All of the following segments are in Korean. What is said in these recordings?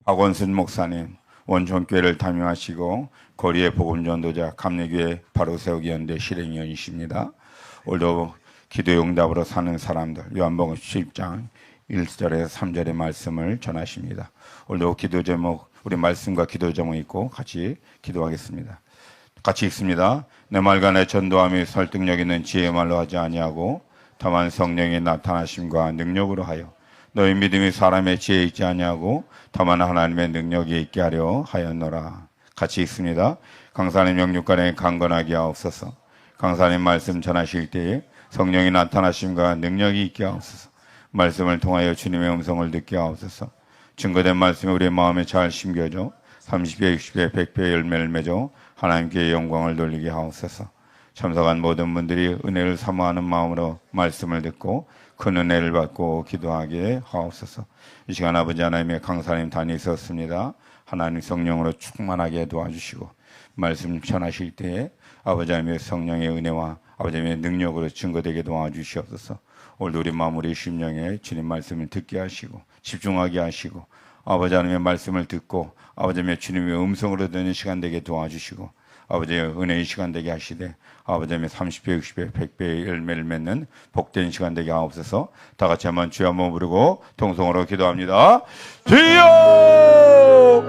박원순 목사님, 원천교회를 담임하시고 거리의 복음전도자 감리교회 바로 세우기 연대 실행위원이십니다. 오늘도 기도의 응답으로 사는 사람들, 요한복음 10장 1절에서 3절의 말씀을 전하십니다. 오늘도 기도 제목, 우리 말씀과 기도 제목 있고 같이 기도하겠습니다. 같이 읽습니다. 내 말과 내 전도함이 설득력 있는 지혜의 말로 하지 아니하고 다만 성령의 나타나심과 능력으로 하여 너희 믿음이 사람의 지혜에 있지 아니하고 다만 하나님의 능력에 있게 하려 하였노라. 같이 읽습니다. 강사님 영육간에 강건하게 하옵소서. 강사님 말씀 전하실 때에 성령이 나타나심과 능력이 있게 하옵소서. 말씀을 통하여 주님의 음성을 듣게 하옵소서. 증거된 말씀이 우리의 마음에 잘 심겨져 30배, 60배, 100배의 열매를 맺어 하나님께 영광을 돌리게 하옵소서. 참석한 모든 분들이 은혜를 사모하는 마음으로 말씀을 듣고 큰 은혜를 받고 기도하게 하옵소서. 이 시간 아버지 하나님의 강사님 단이 있었습니다. 하나님 성령으로 충만하게 도와주시고 말씀 전하실 때에 아버지 하나님의 성령의 은혜와 아버지 하나님의 능력으로 증거되게 도와주시옵소서. 오늘도 우리 마무리 심령에 주님 말씀을 듣게 하시고 집중하게 하시고 아버지 하나님의 말씀을 듣고 아버지 하나님의 주님의 음성으로 듣는 시간 되게 도와주시고 아버지의 은혜의 시간 되게 하시되 아버지의 30배, 60배, 100배의 열매를 맺는 복된 시간 되게 하옵소서. 다 같이 한번 주여 한번 부르고 통성으로 기도합니다. 주여!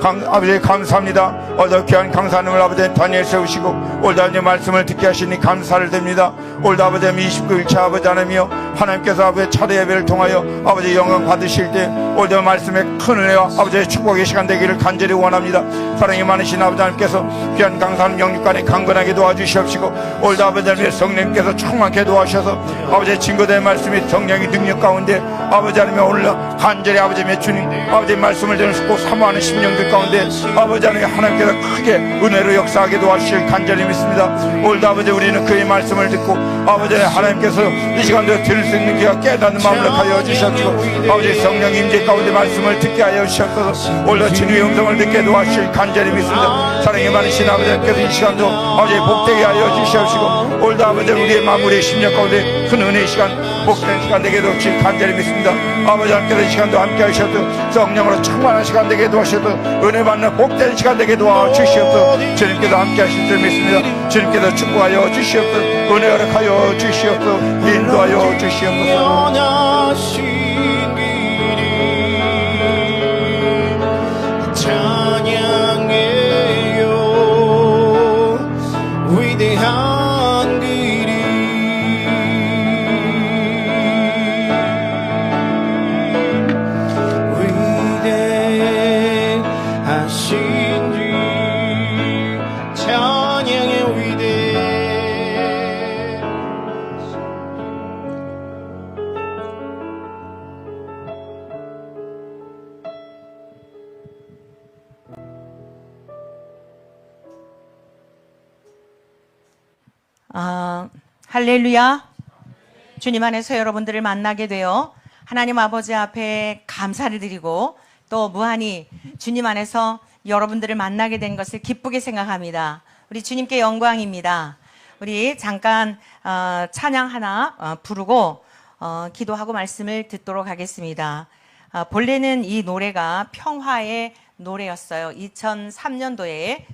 아버지 감사합니다. 오늘도 귀한 강사님을 아버지 단위에 세우시고 오늘도 아버지 말씀을 듣게 하시니 감사를 드립니다. 오늘도 아버지 29일차 아버지 하나님이여 하나님께서 아버지 차례 예배를 통하여 아버지 영광 받으실 때 오늘도 말씀의 큰 은혜와 아버지의 축복의 시간 되기를 간절히 원합니다. 사랑이 많으신 아버지 하나님께서 귀한 강사님 영육간에 강건하게 도와주시옵시고 오늘도 아버지 하나님의 성령님께서 충만하게 도와주셔서 아버지의 증거된 말씀이 성령의 능력 가운데 아버지 하나님의 오늘 간절히 아버지의 주님 아버지의 말씀을 듣고 사모하는 심령들 가운데 아버지 하나님께서 크게 은혜로 역사하게 도와주실 간절히 믿습니다. 오늘도 아버지 우리는 그의 말씀을 듣고 아버지 하나님께서 이 시간도 들을 수 있는 귀와 깨닫는 마음을 하여 주시옵시고 아버지 성령 임재 가운데 말씀을 듣게 하여 주시옵소서. 오늘도 주님의 음성을 듣게 도와주실 간절히 믿습니다. 사랑이 많으신 아버지께서 이 시간도 아버지 복되게 하여 주시옵시고 오늘도 아버지 우리의 마무리의 심령 가운데 큰 은혜의 시간 복된 시간 되게 도와주실 간절히 믿습니다. 아버지 하나님께서 이 시간도 함께 하셔도 성령으로 충만한 시간 되게 도와주셔도 은혜 받는 복된 시간 되게 도와주시옵소서. 주님께서 함께 하실 줄 믿습니다. 주님께서 축복하여 주시옵소서. 은혜 허락하여 주시옵소서. 인도하여 주시옵소서. 할렐루야. 주님 안에서 여러분들을 만나게 되어 하나님 아버지 앞에 감사를 드리고 또 무한히 주님 안에서 여러분들을 만나게 된 것을 기쁘게 생각합니다. 우리 주님께 영광입니다. 우리 잠깐 찬양 하나 부르고 기도하고 말씀을 듣도록 하겠습니다. 본래는 이 노래가 평화의 노래였어요. 2003년도에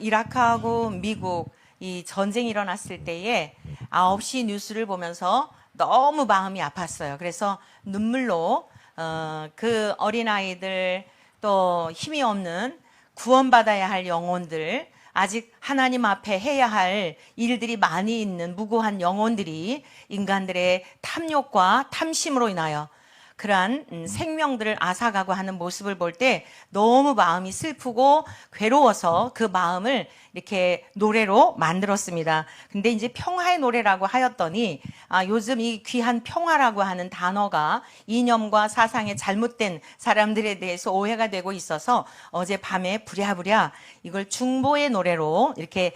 이라크하고 미국 이 전쟁이 일어났을 때에 9시 뉴스를 보면서 너무 마음이 아팠어요. 그래서 눈물로 그 어린아이들 또 힘이 없는 구원받아야 할 영혼들 아직 하나님 앞에 해야 할 일들이 많이 있는 무고한 영혼들이 인간들의 탐욕과 탐심으로 인하여 그러한 생명들을 앗아가고 하는 모습을 볼 때 너무 마음이 슬프고 괴로워서 그 마음을 이렇게 노래로 만들었습니다. 근데 이제 평화의 노래라고 하였더니 요즘 이 귀한 평화라고 하는 단어가 이념과 사상에 잘못된 사람들에 대해서 오해가 되고 있어서 어젯밤에 부랴부랴 이걸 중보의 노래로 이렇게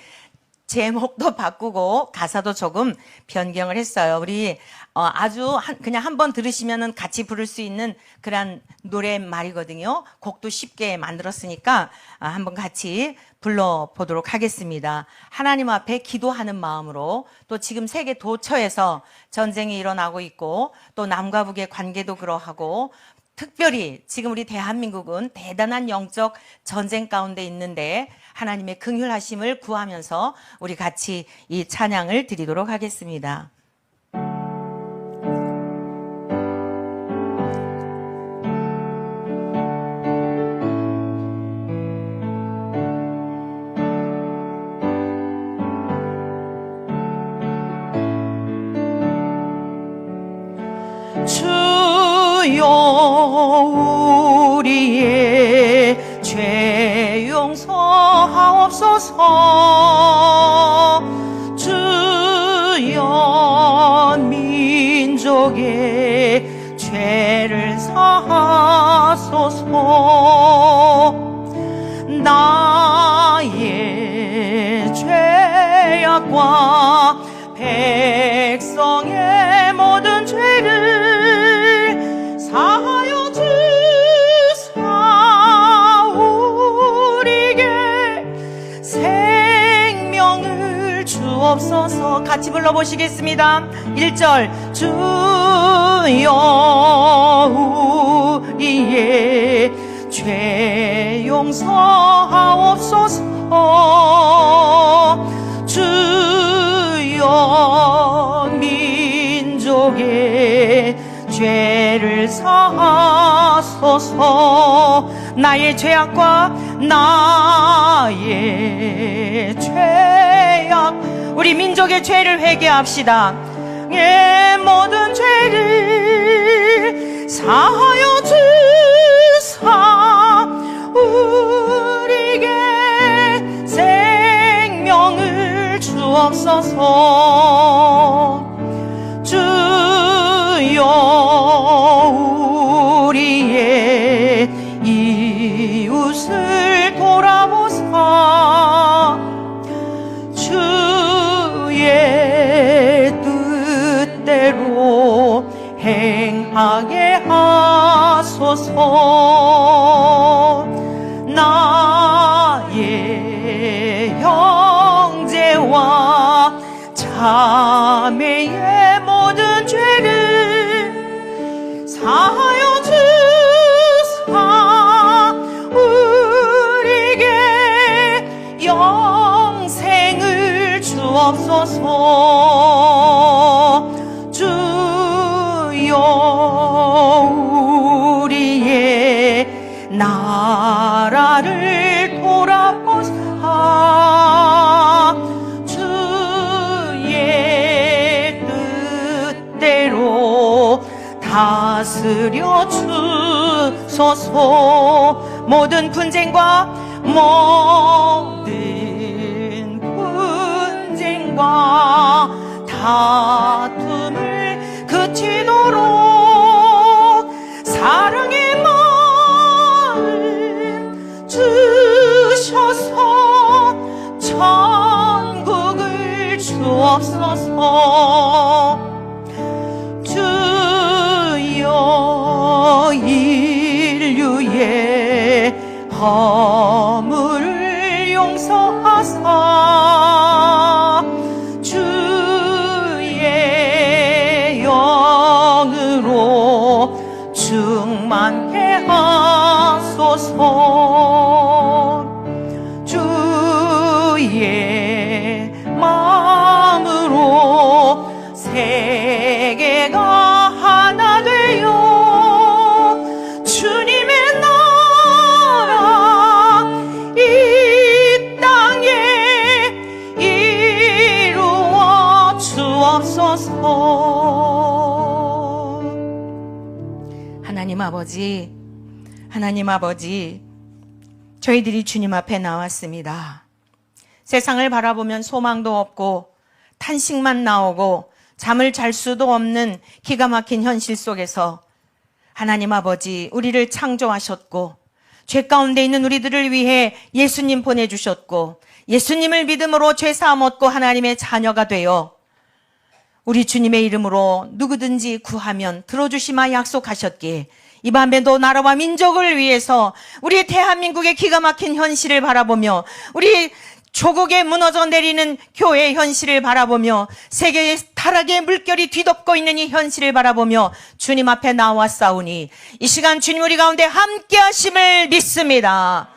제목도 바꾸고 가사도 조금 변경을 했어요. 우리 아주 그냥 한번 들으시면은 같이 부를 수 있는 그런 노랫말이거든요. 곡도 쉽게 만들었으니까 한번 같이 불러보도록 하겠습니다. 하나님 앞에 기도하는 마음으로 또 지금 세계 도처에서 전쟁이 일어나고 있고 또 남과 북의 관계도 그러하고 특별히 지금 우리 대한민국은 대단한 영적 전쟁 가운데 있는데 하나님의 긍휼하심을 구하면서 우리 같이 이 찬양을 드리도록 하겠습니다. 주여 우리의 죄 용서하옵소서. 주여 민족의 죄를 사하소서. 나의 죄악과 백성의 모든 죄를 사하여 주사. 우리에게 생명을 주옵소서. 같이 불러보시겠습니다. 1절 주여 우리의 죄 용서하옵소서. 주여 민족의 죄를 사하소서. 나의 죄악과 나의 죄악, 우리 민족의 죄를 회개합시다. 내 모든 죄를 사하여 주사. 우리에게 생명을 주옵소서. 주여 우리의 이웃을 돌아보사. 주의 뜻대로 행하게 하소서. 나의 형제와 자매의 모든 죄를 사하여 주사. 우리에게 영생을 주옵소서. 주여 우리의 나라를 돌아보사. 주의 뜻대로 다스려 주소서. 모든 분쟁과 모든 분쟁과 다툼을 그치도록 사랑의 마음 주셔서 천국을 주옵소서. 주여 인류의 허물을 용서하사. 주의 영으로 충만케 하소서. 주의 마음으로 세계가 하나 되어 주님의 나라 이 땅에 이루어 주옵소서. 하나님 아버지, 하나님 아버지, 저희들이 주님 앞에 나왔습니다. 세상을 바라보면 소망도 없고 탄식만 나오고 잠을 잘 수도 없는 기가 막힌 현실 속에서 하나님 아버지, 우리를 창조하셨고 죄 가운데 있는 우리들을 위해 예수님 보내주셨고 예수님을 믿음으로 죄 사함 얻고 하나님의 자녀가 되어 우리 주님의 이름으로 누구든지 구하면 들어주시마 약속하셨기에 이 밤에도 나라와 민족을 위해서 우리 대한민국의 기가 막힌 현실을 바라보며 우리 조국에 무너져 내리는 교회의 현실을 바라보며 세계의 타락의 물결이 뒤덮고 있는 이 현실을 바라보며 주님 앞에 나왔사오니 이 시간 주님 우리 가운데 함께 하심을 믿습니다.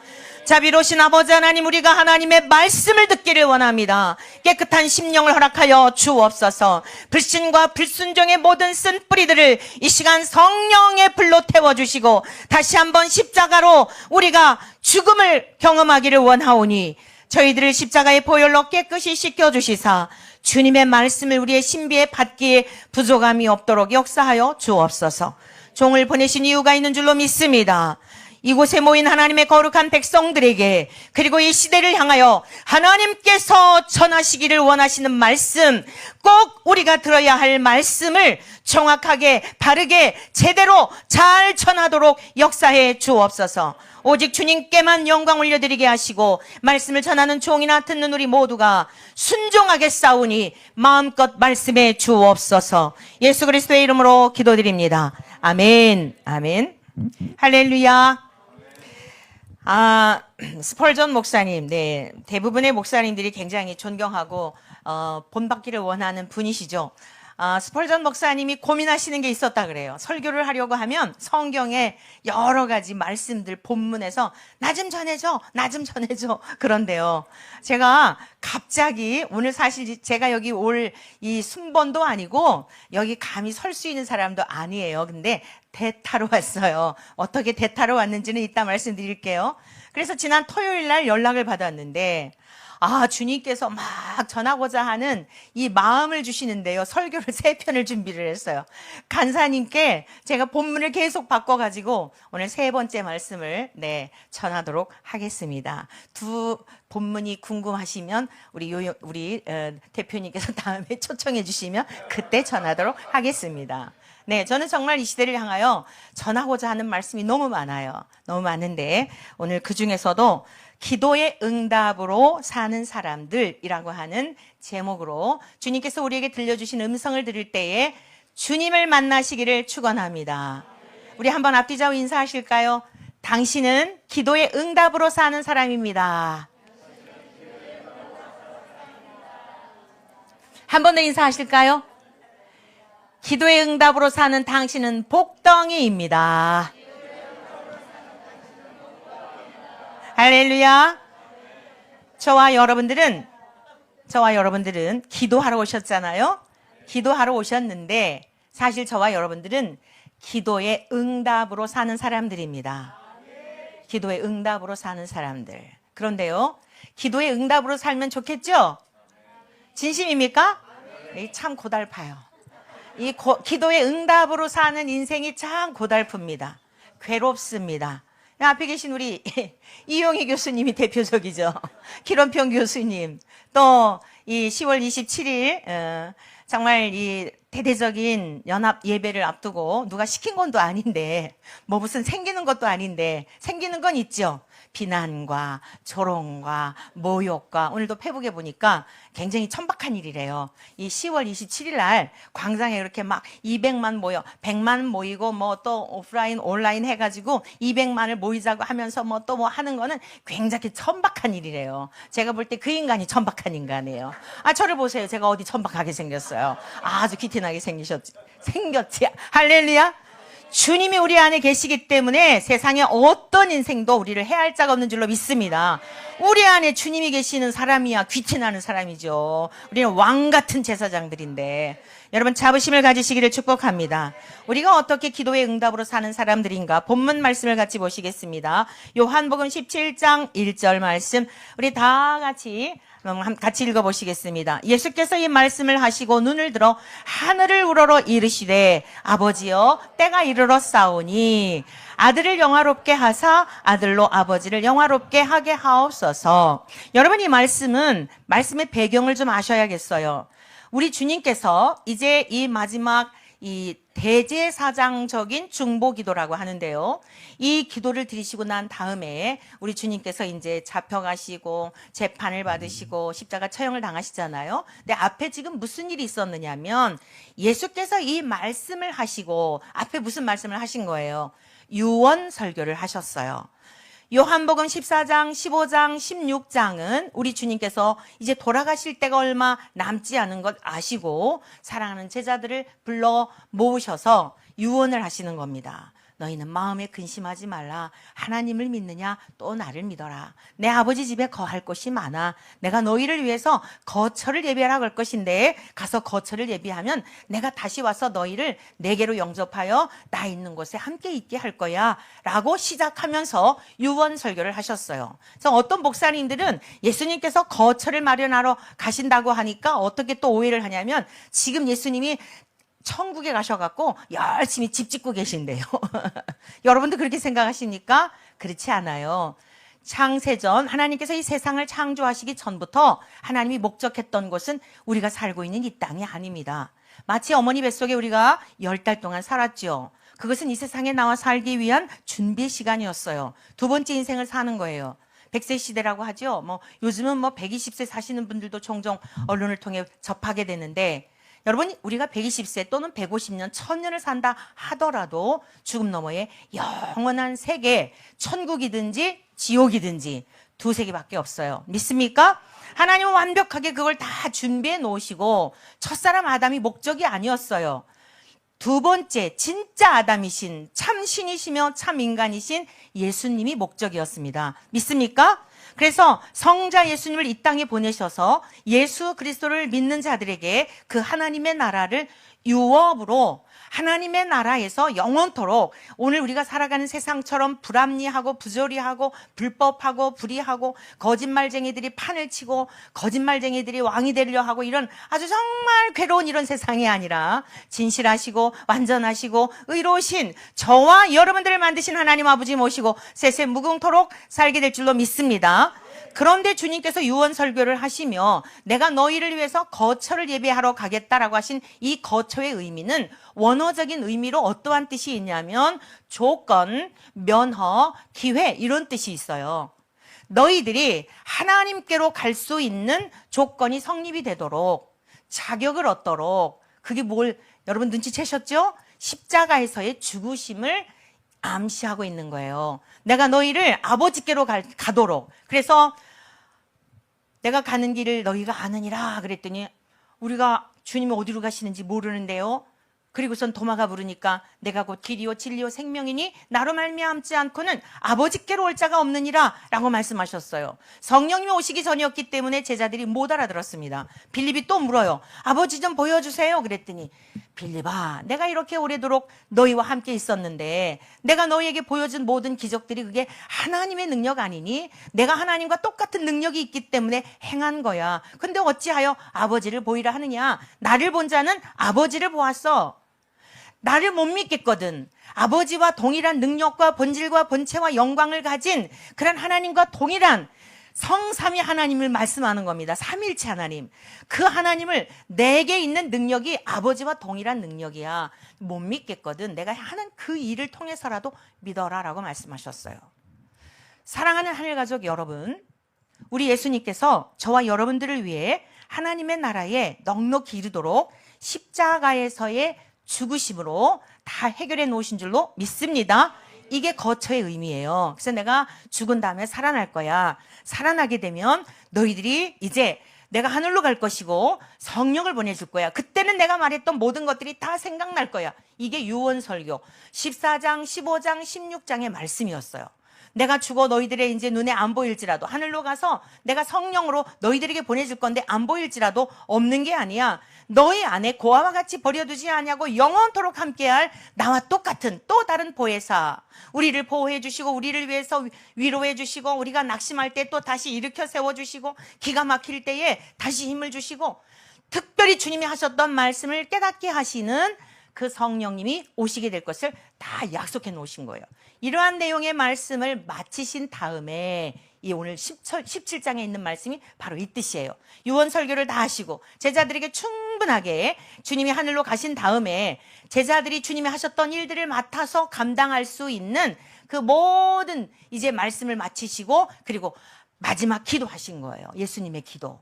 자비로우신 아버지 하나님, 우리가 하나님의 말씀을 듣기를 원합니다. 깨끗한 심령을 허락하여 주옵소서. 불신과 불순종의 모든 쓴뿌리들을 이 시간 성령의 불로 태워주시고 다시 한번 십자가로 우리가 죽음을 경험하기를 원하오니 저희들을 십자가의 보혈로 깨끗이 씻겨주시사 주님의 말씀을 우리의 신비에 받기에 부족함이 없도록 역사하여 주옵소서. 종을 보내신 이유가 있는 줄로 믿습니다. 이곳에 모인 하나님의 거룩한 백성들에게, 그리고 이 시대를 향하여 하나님께서 전하시기를 원하시는 말씀, 꼭 우리가 들어야 할 말씀을 정확하게 바르게 제대로 잘 전하도록 역사해 주옵소서. 오직 주님께만 영광 올려드리게 하시고 말씀을 전하는 종이나 듣는 우리 모두가 순종하게 싸우니 마음껏 말씀해 주옵소서. 예수 그리스도의 이름으로 기도드립니다. 아멘. 아멘. 할렐루야. 스펄전 목사님, 네, 대부분의 목사님들이 굉장히 존경하고 본받기를 원하는 분이시죠. 스펄전 목사님이 고민하시는 게 있었다 그래요. 설교를 하려고 하면 성경의 여러 가지 말씀들 본문에서 나 좀 전해줘, 나 좀 전해줘 그런데요. 제가 갑자기 오늘 사실 제가 여기 올 이 순번도 아니고 여기 감히 설 수 있는 사람도 아니에요. 근데 대타로 왔어요. 어떻게 대타로 왔는지는 이따 말씀드릴게요. 그래서 지난 토요일 날 연락을 받았는데 주님께서 막 전하고자 하는 이 마음을 주시는데요. 설교를 3편을 준비를 했어요. 간사님께 제가 본문을 계속 바꿔가지고 오늘 3번째 말씀을 전하도록 하겠습니다. 두 본문이 궁금하시면 우리 대표님께서 다음에 초청해 주시면 그때 전하도록 하겠습니다. 네, 저는 정말 이 시대를 향하여 전하고자 하는 말씀이 너무 많아요. 너무 많은데 오늘 그 중에서도 기도의 응답으로 사는 사람들이라고 하는 제목으로 주님께서 우리에게 들려주신 음성을 들을 때에 주님을 만나시기를 축원합니다. 우리 한번 앞뒤좌우 인사하실까요? 당신은 기도의 응답으로 사는 사람입니다. 한 번 더 인사하실까요? 기도의 응답으로 사는 당신은 복덩이입니다. 할렐루야. 저와 여러분들은 기도하러 오셨잖아요. 기도하러 오셨는데 사실 저와 여러분들은 기도의 응답으로 사는 사람들입니다. 기도의 응답으로 사는 사람들. 그런데요, 기도의 응답으로 살면 좋겠죠? 진심입니까? 참 고달파요. 기도의 응답으로 사는 인생이 참 고달픕니다. 괴롭습니다. 앞에 계신 우리 이용희 교수님이 대표적이죠. 기론평 교수님. 또 이 10월 27일 정말 이 대대적인 연합 예배를 앞두고 누가 시킨 건도 아닌데 뭐 무슨 생기는 것도 아닌데 생기는 건 있죠. 비난과 조롱과 모욕과 오늘도 페북에 보니까 굉장히 천박한 일이래요. 이 10월 27일 날 광장에 이렇게 막 200만 모여 100만 모이고 뭐 또 오프라인 온라인 해가지고 200만을 모이자고 하면서 뭐 또 뭐 하는 거는 굉장히 천박한 일이래요. 제가 볼 때 그 인간이 천박한 인간이에요. 저를 보세요. 제가 어디 천박하게 생겼어요. 아주 기티나게 생겼지. 할렐루야. 주님이 우리 안에 계시기 때문에 세상에 어떤 인생도 우리를 해할 자가 없는 줄로 믿습니다. 우리 안에 주님이 계시는 사람이야 귀티나는 사람이죠. 우리는 왕 같은 제사장들인데 여러분 자부심을 가지시기를 축복합니다. 우리가 어떻게 기도의 응답으로 사는 사람들인가 본문 말씀을 같이 보시겠습니다. 요한복음 17장 1절 말씀 우리 다 같이 읽어보시겠습니다. 예수께서 이 말씀을 하시고 눈을 들어 하늘을 우러러 이르시되 아버지여 때가 이르러 싸우니 아들을 영화롭게 하사 아들로 아버지를 영화롭게 하게 하옵소서. 여러분 이 말씀의 배경을 좀 아셔야겠어요. 우리 주님께서 이제 이 마지막 이 대제사장적인 중보기도라고 하는데요. 이 기도를 드리시고 난 다음에 우리 주님께서 이제 잡혀가시고 재판을 받으시고 십자가 처형을 당하시잖아요. 근데 앞에 지금 무슨 일이 있었느냐면 예수께서 이 말씀을 하시고 앞에 무슨 말씀을 하신 거예요? 유언 설교를 하셨어요. 요한복음 14장, 15장, 16장은 우리 주님께서 이제 돌아가실 때가 얼마 남지 않은 것 아시고 사랑하는 제자들을 불러 모으셔서 유언을 하시는 겁니다. 너희는 마음에 근심하지 말라. 하나님을 믿느냐? 또 나를 믿어라. 내 아버지 집에 거할 곳이 많아. 내가 너희를 위해서 거처를 예비하라 갈 것인데 가서 거처를 예비하면 내가 다시 와서 너희를 내게로 영접하여 나 있는 곳에 함께 있게 할 거야 라고 시작하면서 유언 설교를 하셨어요. 그래서 어떤 목사님들은 예수님께서 거처를 마련하러 가신다고 하니까 어떻게 또 오해를 하냐면 지금 예수님이 천국에 가셔갖고 열심히 집 짓고 계신데요. 여러분도 그렇게 생각하십니까? 그렇지 않아요. 창세전 하나님께서 이 세상을 창조하시기 전부터 하나님이 목적했던 곳은 우리가 살고 있는 이 땅이 아닙니다. 마치 어머니 뱃속에 우리가 10달 동안 살았죠. 그것은 이 세상에 나와 살기 위한 준비 시간이었어요. 두 번째 인생을 사는 거예요. 100세 시대라고 하죠. 요즘은 120세 사시는 분들도 종종 언론을 통해 접하게 되는데 여러분, 우리가 120세 또는 150년, 1000년을 산다 하더라도 죽음 너머에 영원한 세계, 천국이든지 지옥이든지 두세 개밖에 없어요. 믿습니까? 하나님은 완벽하게 그걸 다 준비해 놓으시고 첫사람 아담이 목적이 아니었어요. 두 번째, 진짜 아담이신 참 신이시며 참 인간이신 예수님이 목적이었습니다. 믿습니까? 그래서 성자 예수님을 이 땅에 보내셔서 예수 그리스도를 믿는 자들에게 그 하나님의 나라를 유업으로 하나님의 나라에서 영원토록 오늘 우리가 살아가는 세상처럼 불합리하고 부조리하고 불법하고 불의하고 거짓말쟁이들이 판을 치고 거짓말쟁이들이 왕이 되려 하고 이런 아주 정말 괴로운 이런 세상이 아니라 진실하시고 완전하시고 의로우신 저와 여러분들을 만드신 하나님 아버지 모시고 세세 무궁토록 살게 될 줄로 믿습니다. 그런데 주님께서 유언 설교를 하시며 내가 너희를 위해서 거처를 예비하러 가겠다라고 하신 이 거처의 의미는 원어적인 의미로 어떠한 뜻이 있냐면 조건, 면허, 기회 이런 뜻이 있어요. 너희들이 하나님께로 갈 수 있는 조건이 성립이 되도록 자격을 얻도록 그게 여러분 눈치채셨죠? 십자가에서의 죽으심을 암시하고 있는 거예요. 내가 너희를 아버지께로 가도록. 그래서 내가 가는 길을 너희가 아느니라 그랬더니 우리가 주님이 어디로 가시는지 모르는데요. 그리고선 도마가 부르니까 내가 곧 길이요 진리요 생명이니 나로 말미암지 않고는 아버지께로 올 자가 없느니라 라고 말씀하셨어요. 성령님이 오시기 전이었기 때문에 제자들이 못 알아들었습니다. 빌립이 또 물어요. 아버지 좀 보여주세요. 그랬더니 빌립아, 내가 이렇게 오래도록 너희와 함께 있었는데 내가 너희에게 보여준 모든 기적들이 그게 하나님의 능력 아니니? 내가 하나님과 똑같은 능력이 있기 때문에 행한 거야. 근데 어찌하여 아버지를 보이라 하느냐? 나를 본 자는 아버지를 보았어. 나를 못 믿겠거든. 아버지와 동일한 능력과 본질과 본체와 영광을 가진 그런 하나님과 동일한 성삼위 하나님을 말씀하는 겁니다. 삼일체 하나님. 그 하나님을 내게 있는 능력이 아버지와 동일한 능력이야. 못 믿겠거든. 내가 하는 그 일을 통해서라도 믿어라 라고 말씀하셨어요. 사랑하는 하늘가족 여러분, 우리 예수님께서 저와 여러분들을 위해 하나님의 나라에 넉넉히 이르도록 십자가에서의 죽으심으로 다 해결해 놓으신 줄로 믿습니다. 이게 거처의 의미예요. 그래서 내가 죽은 다음에 살아날 거야. 살아나게 되면 너희들이 이제 내가 하늘로 갈 것이고 성령을 보내줄 거야. 그때는 내가 말했던 모든 것들이 다 생각날 거야. 이게 유언설교 14장, 15장, 16장의 말씀이었어요. 내가 죽어 너희들의 이제 눈에 안 보일지라도 하늘로 가서 내가 성령으로 너희들에게 보내줄 건데 안 보일지라도 없는 게 아니야. 너희 안에 고아와 같이 버려두지 아니하고 영원토록 함께할 나와 똑같은 또 다른 보혜사, 우리를 보호해 주시고 우리를 위해서 위로해 주시고 우리가 낙심할 때 또 다시 일으켜 세워 주시고 기가 막힐 때에 다시 힘을 주시고 특별히 주님이 하셨던 말씀을 깨닫게 하시는 그 성령님이 오시게 될 것을 다 약속해 놓으신 거예요. 이러한 내용의 말씀을 마치신 다음에 이 오늘 17장에 있는 말씀이 바로 이 뜻이에요. 유언 설교를 다 하시고 제자들에게 충분하게 주님이 하늘로 가신 다음에 제자들이 주님이 하셨던 일들을 맡아서 감당할 수 있는 그 모든 이제 말씀을 마치시고 그리고 마지막 기도하신 거예요. 예수님의 기도.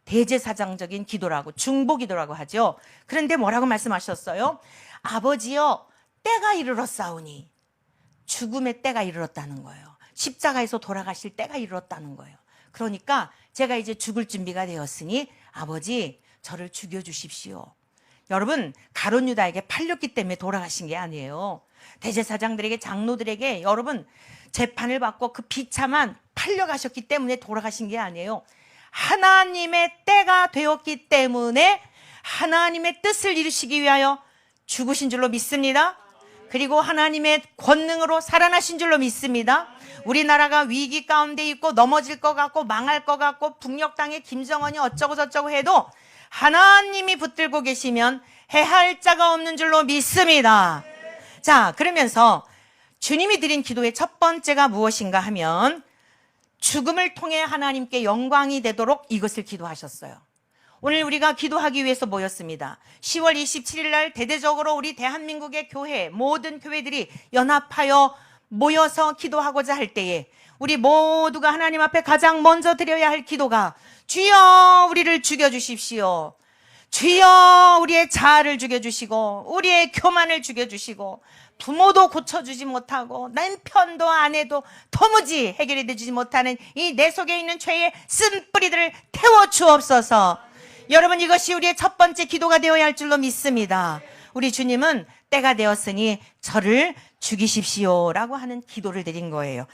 대제사장적인 기도라고 중보기도라고 하죠. 그런데 뭐라고 말씀하셨어요? 아버지여, 때가 이르렀사오니. 죽음의 때가 이르렀다는 거예요. 십자가에서 돌아가실 때가 이르렀다는 거예요. 그러니까 제가 이제 죽을 준비가 되었으니 아버지 저를 죽여주십시오. 여러분, 가룟 유다에게 팔렸기 때문에 돌아가신 게 아니에요. 대제사장들에게, 장로들에게 여러분 재판을 받고 그 비참한 팔려가셨기 때문에 돌아가신 게 아니에요. 하나님의 때가 되었기 때문에 하나님의 뜻을 이루시기 위하여 죽으신 줄로 믿습니다. 그리고 하나님의 권능으로 살아나신 줄로 믿습니다. 우리나라가 위기 가운데 있고 넘어질 것 같고 망할 것 같고 북녘 땅에 김정은이 어쩌고 저쩌고 해도 하나님이 붙들고 계시면 해할 자가 없는 줄로 믿습니다. 자, 그러면서 주님이 드린 기도의 첫 번째가 무엇인가 하면 죽음을 통해 하나님께 영광이 되도록 이것을 기도하셨어요. 오늘 우리가 기도하기 위해서 모였습니다. 10월 27일 날 대대적으로 우리 대한민국의 교회, 모든 교회들이 연합하여 모여서 기도하고자 할 때에 우리 모두가 하나님 앞에 가장 먼저 드려야 할 기도가 주여 우리를 죽여주십시오. 주여 우리의 자아를 죽여주시고 우리의 교만을 죽여주시고 부모도 고쳐주지 못하고 남편도 아내도 도무지 해결이 되지 못하는 이 내 속에 있는 죄의 쓴뿌리들을 태워주옵소서. 여러분, 이것이 우리의 첫 번째 기도가 되어야 할 줄로 믿습니다. 우리 주님은 때가 되었으니 저를 죽이십시오라고 하는 기도를 드린 거예요.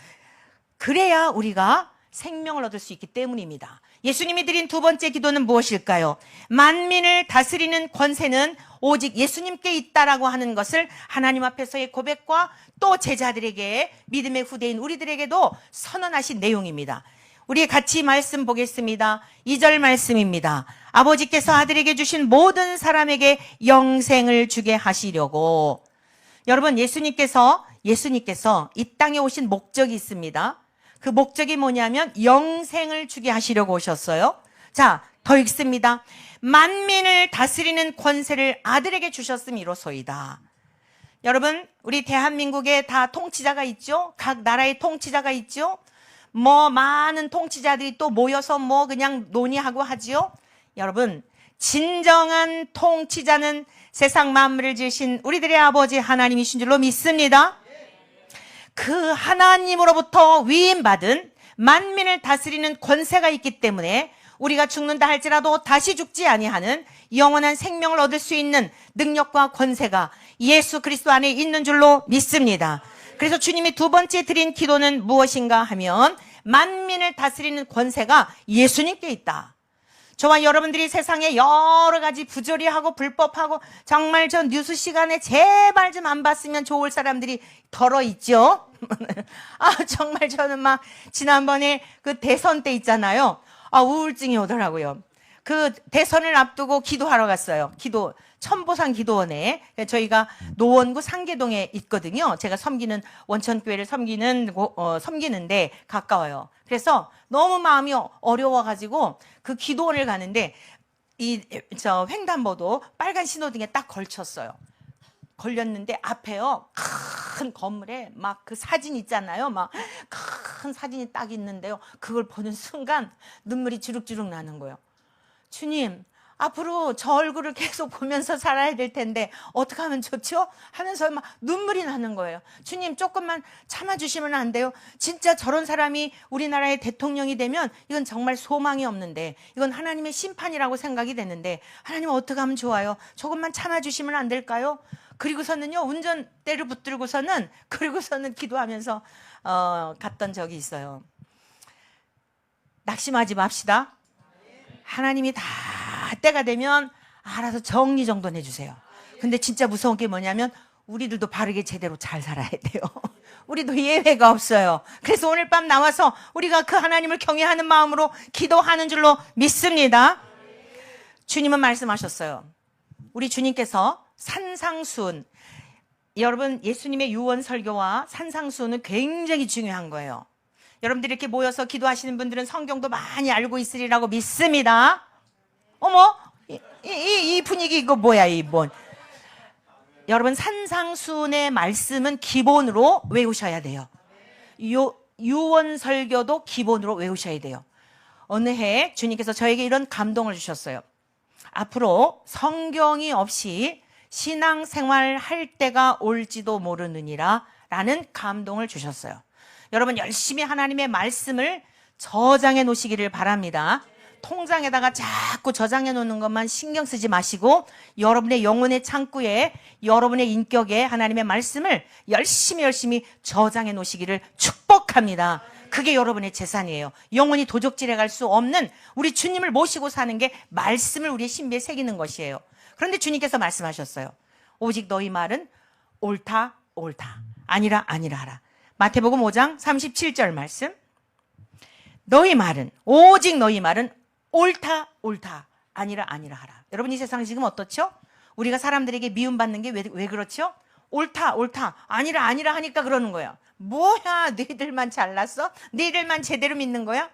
그래야 우리가 생명을 얻을 수 있기 때문입니다. 예수님이 드린 두 번째 기도는 무엇일까요? 만민을 다스리는 권세는 오직 예수님께 있다라고 하는 것을 하나님 앞에서의 고백과 또 제자들에게, 믿음의 후대인 우리들에게도 선언하신 내용입니다. 우리 같이 말씀 보겠습니다. 2절 말씀입니다. 아버지께서 아들에게 주신 모든 사람에게 영생을 주게 하시려고. 여러분, 예수님께서 이 땅에 오신 목적이 있습니다. 그 목적이 뭐냐면 영생을 주게 하시려고 오셨어요. 자, 더 읽습니다. 만민을 다스리는 권세를 아들에게 주셨음이로소이다. 여러분, 우리 대한민국에 다 통치자가 있죠? 각 나라의 통치자가 있죠? 많은 통치자들이 또 모여서 그냥 논의하고 하지요? 여러분, 진정한 통치자는 세상 만물을 지으신 우리들의 아버지 하나님이신 줄로 믿습니다. 그 하나님으로부터 위임받은 만민을 다스리는 권세가 있기 때문에 우리가 죽는다 할지라도 다시 죽지 아니하는 영원한 생명을 얻을 수 있는 능력과 권세가 예수 그리스도 안에 있는 줄로 믿습니다. 그래서 주님이 두 번째 드린 기도는 무엇인가 하면 만민을 다스리는 권세가 예수님께 있다. 저와 여러분들이 세상에 여러 가지 부조리하고 불법하고 정말 저 뉴스 시간에 제발 좀 안 봤으면 좋을 사람들이 덜어 있죠. 정말 저는 지난번에 그 대선 때 있잖아요. 우울증이 오더라고요. 그 대선을 앞두고 기도하러 갔어요. 천보산 기도원에. 저희가 노원구 상계동에 있거든요. 제가 섬기는 원천교회를 섬기는데 가까워요. 그래서 너무 마음이 어려워가지고 그 기도원을 가는데 저 횡단보도 빨간 신호등에 딱 걸쳤어요. 걸렸는데 앞에요, 큰 건물에 그 사진 있잖아요. 큰 사진이 딱 있는데요. 그걸 보는 순간 눈물이 주룩주룩 나는 거예요. 주님, 앞으로 저 얼굴을 계속 보면서 살아야 될 텐데 어떻게 하면 좋죠? 하면서 눈물이 나는 거예요. 주님, 조금만 참아주시면 안 돼요? 진짜 저런 사람이 우리나라의 대통령이 되면 이건 정말 소망이 없는데, 이건 하나님의 심판이라고 생각이 되는데 하나님 어떻게 하면 좋아요? 조금만 참아주시면 안 될까요? 그리고서는요, 운전대를 붙들고서는 기도하면서 갔던 적이 있어요. 낙심하지 맙시다. 하나님이 다 때가 되면 알아서 정리정돈해 주세요. 근데 진짜 무서운 게 뭐냐면 우리들도 바르게 제대로 잘 살아야 돼요. 우리도 예외가 없어요. 그래서 오늘 밤 나와서 우리가 그 하나님을 경외하는 마음으로 기도하는 줄로 믿습니다. 주님은 말씀하셨어요. 우리 주님께서 산상수훈, 여러분, 예수님의 유언 설교와 산상수훈은 굉장히 중요한 거예요. 여러분들이 이렇게 모여서 기도하시는 분들은 성경도 많이 알고 있으리라고 믿습니다. 어머, 이 분위기 이거 뭐야, 여러분, 산상수훈의 말씀은 기본으로 외우셔야 돼요. 유언 설교도 기본으로 외우셔야 돼요. 어느 해 주님께서 저에게 이런 감동을 주셨어요. 앞으로 성경이 없이 신앙생활 할 때가 올지도 모르느니라 라는 감동을 주셨어요. 여러분 열심히 하나님의 말씀을 저장해 놓으시기를 바랍니다. 통장에다가 자꾸 저장해 놓는 것만 신경 쓰지 마시고 여러분의 영혼의 창구에 여러분의 인격에 하나님의 말씀을 열심히 저장해 놓으시기를 축복합니다. 그게 여러분의 재산이에요. 영원히 도적질해 갈 수 없는 우리 주님을 모시고 사는 게 말씀을 우리의 신비에 새기는 것이에요. 그런데 주님께서 말씀하셨어요. 오직 너희 말은 옳다 아니라 하라. 마태복음 5장 37절 말씀. 오직 너희 말은 옳다 아니라 하라. 여러분 이 세상 지금 어떻죠? 우리가 사람들에게 미움받는 게 왜 그렇죠? 옳다 아니라 하니까 그러는 거예요. 뭐야, 너희들만 잘났어? 너희들만 제대로 믿는 거야?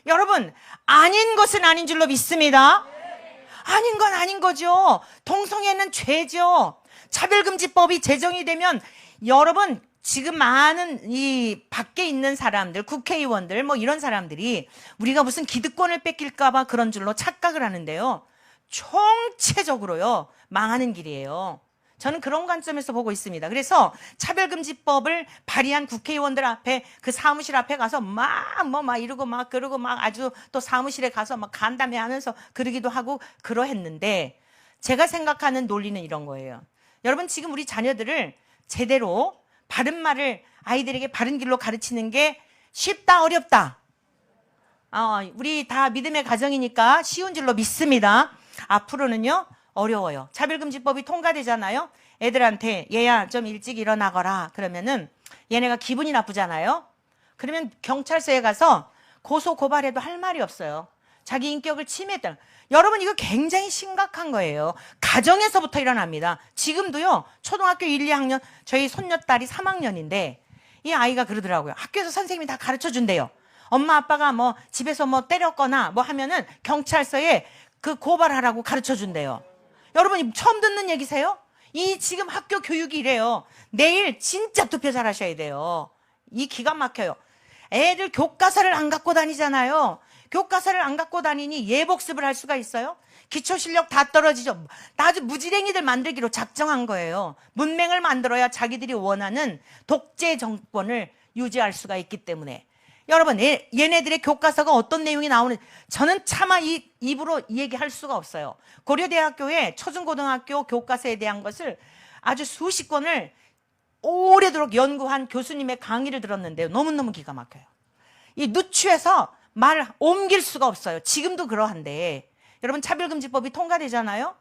여러분, 아닌 것은 아닌 줄로 믿습니다. 아닌 건 아닌 거죠. 동성애는 죄죠. 차별금지법이 제정이 되면 여러분 지금 많은 이 밖에 있는 사람들, 국회의원들 뭐 이런 사람들이 우리가 무슨 기득권을 뺏길까 봐 그런 줄로 착각을 하는데요. 총체적으로요, 망하는 길이에요. 저는 그런 관점에서 보고 있습니다. 그래서 차별금지법을 발의한 국회의원들 앞에 그 사무실 앞에 가서 이러고 그러고 아주 또 사무실에 가서 간담회 하면서 그러기도 하고 그러했는데 제가 생각하는 논리는 이런 거예요. 여러분 지금 우리 자녀들을 제대로 바른 말을 아이들에게 바른 길로 가르치는 게 쉽다 어렵다? 우리 다 믿음의 가정이니까 쉬운 줄로 믿습니다. 앞으로는요 어려워요. 차별금지법이 통과되잖아요. 애들한테 얘야 좀 일찍 일어나거라 그러면은 얘네가 기분이 나쁘잖아요. 그러면 경찰서에 가서 고소 고발해도 할 말이 없어요. 자기 인격을 침해했다. 여러분 이거 굉장히 심각한 거예요. 가정에서부터 일어납니다. 지금도요 초등학교 1, 2학년 저희 손녀딸이 3학년인데 이 아이가 그러더라고요. 학교에서 선생님이 다 가르쳐 준대요. 엄마 아빠가 뭐 집에서 뭐 때렸거나 뭐 하면은 경찰서에 그 고발하라고 가르쳐 준대요. 여러분 처음 듣는 얘기세요? 이 지금 학교 교육이 이래요. 내일 진짜 투표 잘하셔야 돼요. 이 기가 막혀요. 애들 교과서를 안 갖고 다니잖아요. 교과서를 안 갖고 다니니 예복습을 할 수가 있어요? 기초실력 다 떨어지죠. 아주 무지랭이들 만들기로 작정한 거예요. 문맹을 만들어야 자기들이 원하는 독재 정권을 유지할 수가 있기 때문에. 여러분 얘네들의 교과서가 어떤 내용이 나오는지 저는 차마 입으로 얘기할 수가 없어요. 고려대학교의 초중고등학교 교과서에 대한 것을 아주 수십 권을 오래도록 연구한 교수님의 강의를 들었는데요. 너무너무 기가 막혀요. 이 누추해서 말 옮길 수가 없어요. 지금도 그러한데 여러분 차별금지법이 통과되잖아요.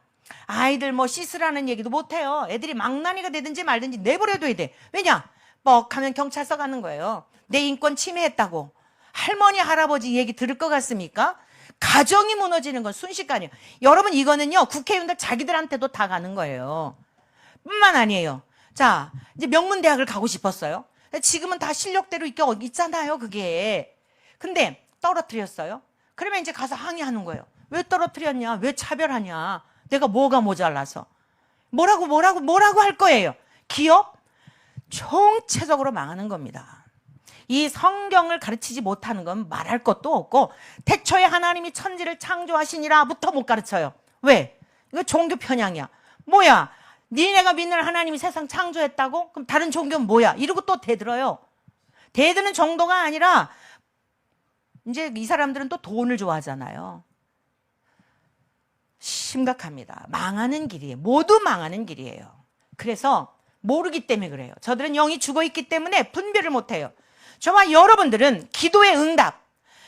아이들 뭐 씻으라는 얘기도 못해요. 애들이 망나니가 되든지 말든지 내버려둬야 돼. 왜냐? 뻑하면 경찰서 가는 거예요. 내 인권 침해했다고. 할머니 할아버지 얘기 들을 것 같습니까? 가정이 무너지는 건 순식간이에요. 여러분 이거는요 국회의원들 자기들한테도 다 가는 거예요. 뿐만 아니에요. 자 이제 명문대학을 가고 싶었어요. 지금은 다 실력대로 있잖아요 그게. 근데 떨어뜨렸어요. 그러면 이제 가서 항의하는 거예요. 왜 떨어뜨렸냐? 왜 차별하냐? 내가 뭐가 모자라서. 뭐라고 할 거예요. 기업? 총체적으로 망하는 겁니다. 이 성경을 가르치지 못하는 건 말할 것도 없고 태초에 하나님이 천지를 창조하시니라부터 못 가르쳐요. 왜? 이거 종교 편향이야. 뭐야? 니네가 믿는 하나님이 세상 창조했다고? 그럼 다른 종교는 뭐야? 이러고 또 대들어요. 대드는 정도가 아니라 이제 이 사람들은 또 돈을 좋아하잖아요. 심각합니다. 망하는 길이에요. 모두 망하는 길이에요. 그래서 모르기 때문에 그래요. 저들은 영이 죽어있기 때문에 분별을 못해요. 저와 여러분들은 기도의 응답,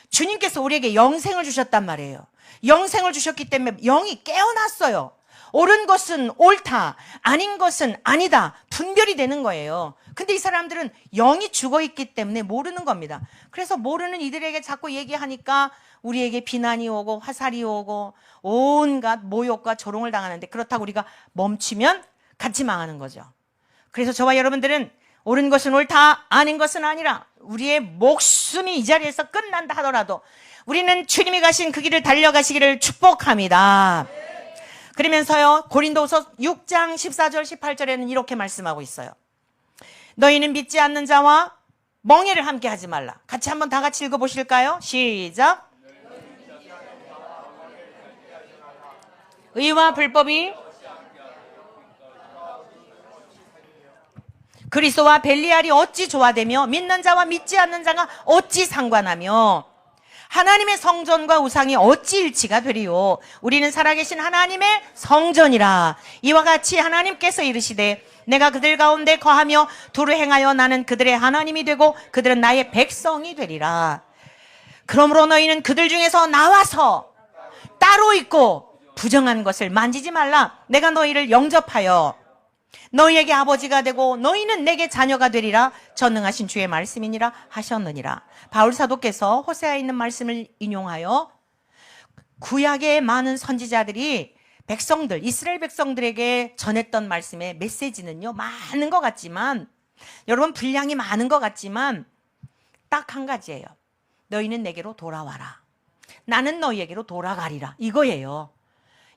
주님께서 우리에게 영생을 주셨단 말이에요. 영생을 주셨기 때문에 영이 깨어났어요. 옳은 것은 옳다, 아닌 것은 아니다, 분별이 되는 거예요. 근데 이 사람들은 영이 죽어있기 때문에 모르는 겁니다. 그래서 모르는 이들에게 자꾸 얘기하니까 우리에게 비난이 오고 화살이 오고 온갖 모욕과 조롱을 당하는데 그렇다고 우리가 멈추면 같이 망하는 거죠. 그래서 저와 여러분들은 옳은 것은 옳다, 아닌 것은 아니라 우리의 목숨이 이 자리에서 끝난다 하더라도 우리는 주님이 가신 그 길을 달려가시기를 축복합니다. 그러면서요 고린도후서 6장 14절 18절에는 이렇게 말씀하고 있어요. 너희는 믿지 않는 자와 멍해를 함께 하지 말라. 같이 한번 다 같이 읽어보실까요? 시작. 의와 불법이 그리스도와 벨리알이 어찌 조화되며 믿는 자와 믿지 않는 자가 어찌 상관하며 하나님의 성전과 우상이 어찌 일치가 되리요. 우리는 살아계신 하나님의 성전이라. 이와 같이 하나님께서 이르시되 내가 그들 가운데 거하며 두루 행하여 나는 그들의 하나님이 되고 그들은 나의 백성이 되리라. 그러므로 너희는 그들 중에서 나와서 따로 있고 부정한 것을 만지지 말라. 내가 너희를 영접하여 너희에게 아버지가 되고 너희는 내게 자녀가 되리라. 전능하신 주의 말씀이니라 하셨느니라. 바울 사도께서 호세아에 있는 말씀을 인용하여 구약의 많은 선지자들이 백성들, 이스라엘 백성들에게 전했던 말씀의 메시지는요, 많은 것 같지만, 여러분 분량이 많은 것 같지만 딱 한 가지예요. 너희는 내게로 돌아와라. 나는 너희에게로 돌아가리라. 이거예요.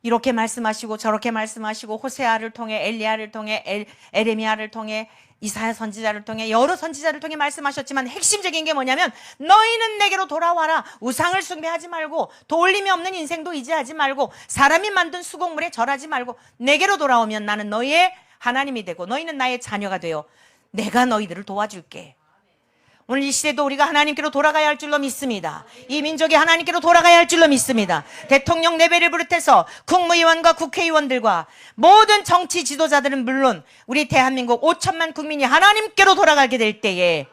이렇게 말씀하시고 저렇게 말씀하시고 호세아를 통해 엘리야를 통해 에레미야를 통해 이사야 선지자를 통해 여러 선지자를 통해 말씀하셨지만 핵심적인 게 뭐냐면 너희는 내게로 돌아와라. 우상을 숭배하지 말고 도울림이 없는 인생도 의지하지 말고 사람이 만든 수곡물에 절하지 말고 내게로 돌아오면 나는 너희의 하나님이 되고 너희는 나의 자녀가 되어 내가 너희들을 도와줄게. 오늘 이 시대도 우리가 하나님께로 돌아가야 할 줄로 믿습니다. 이 민족이 하나님께로 돌아가야 할 줄로 믿습니다. 대통령 레벨을 비롯해서 국무위원과 국회의원들과 모든 정치 지도자들은 물론 우리 대한민국 5천만 국민이 하나님께로 돌아가게 될 때에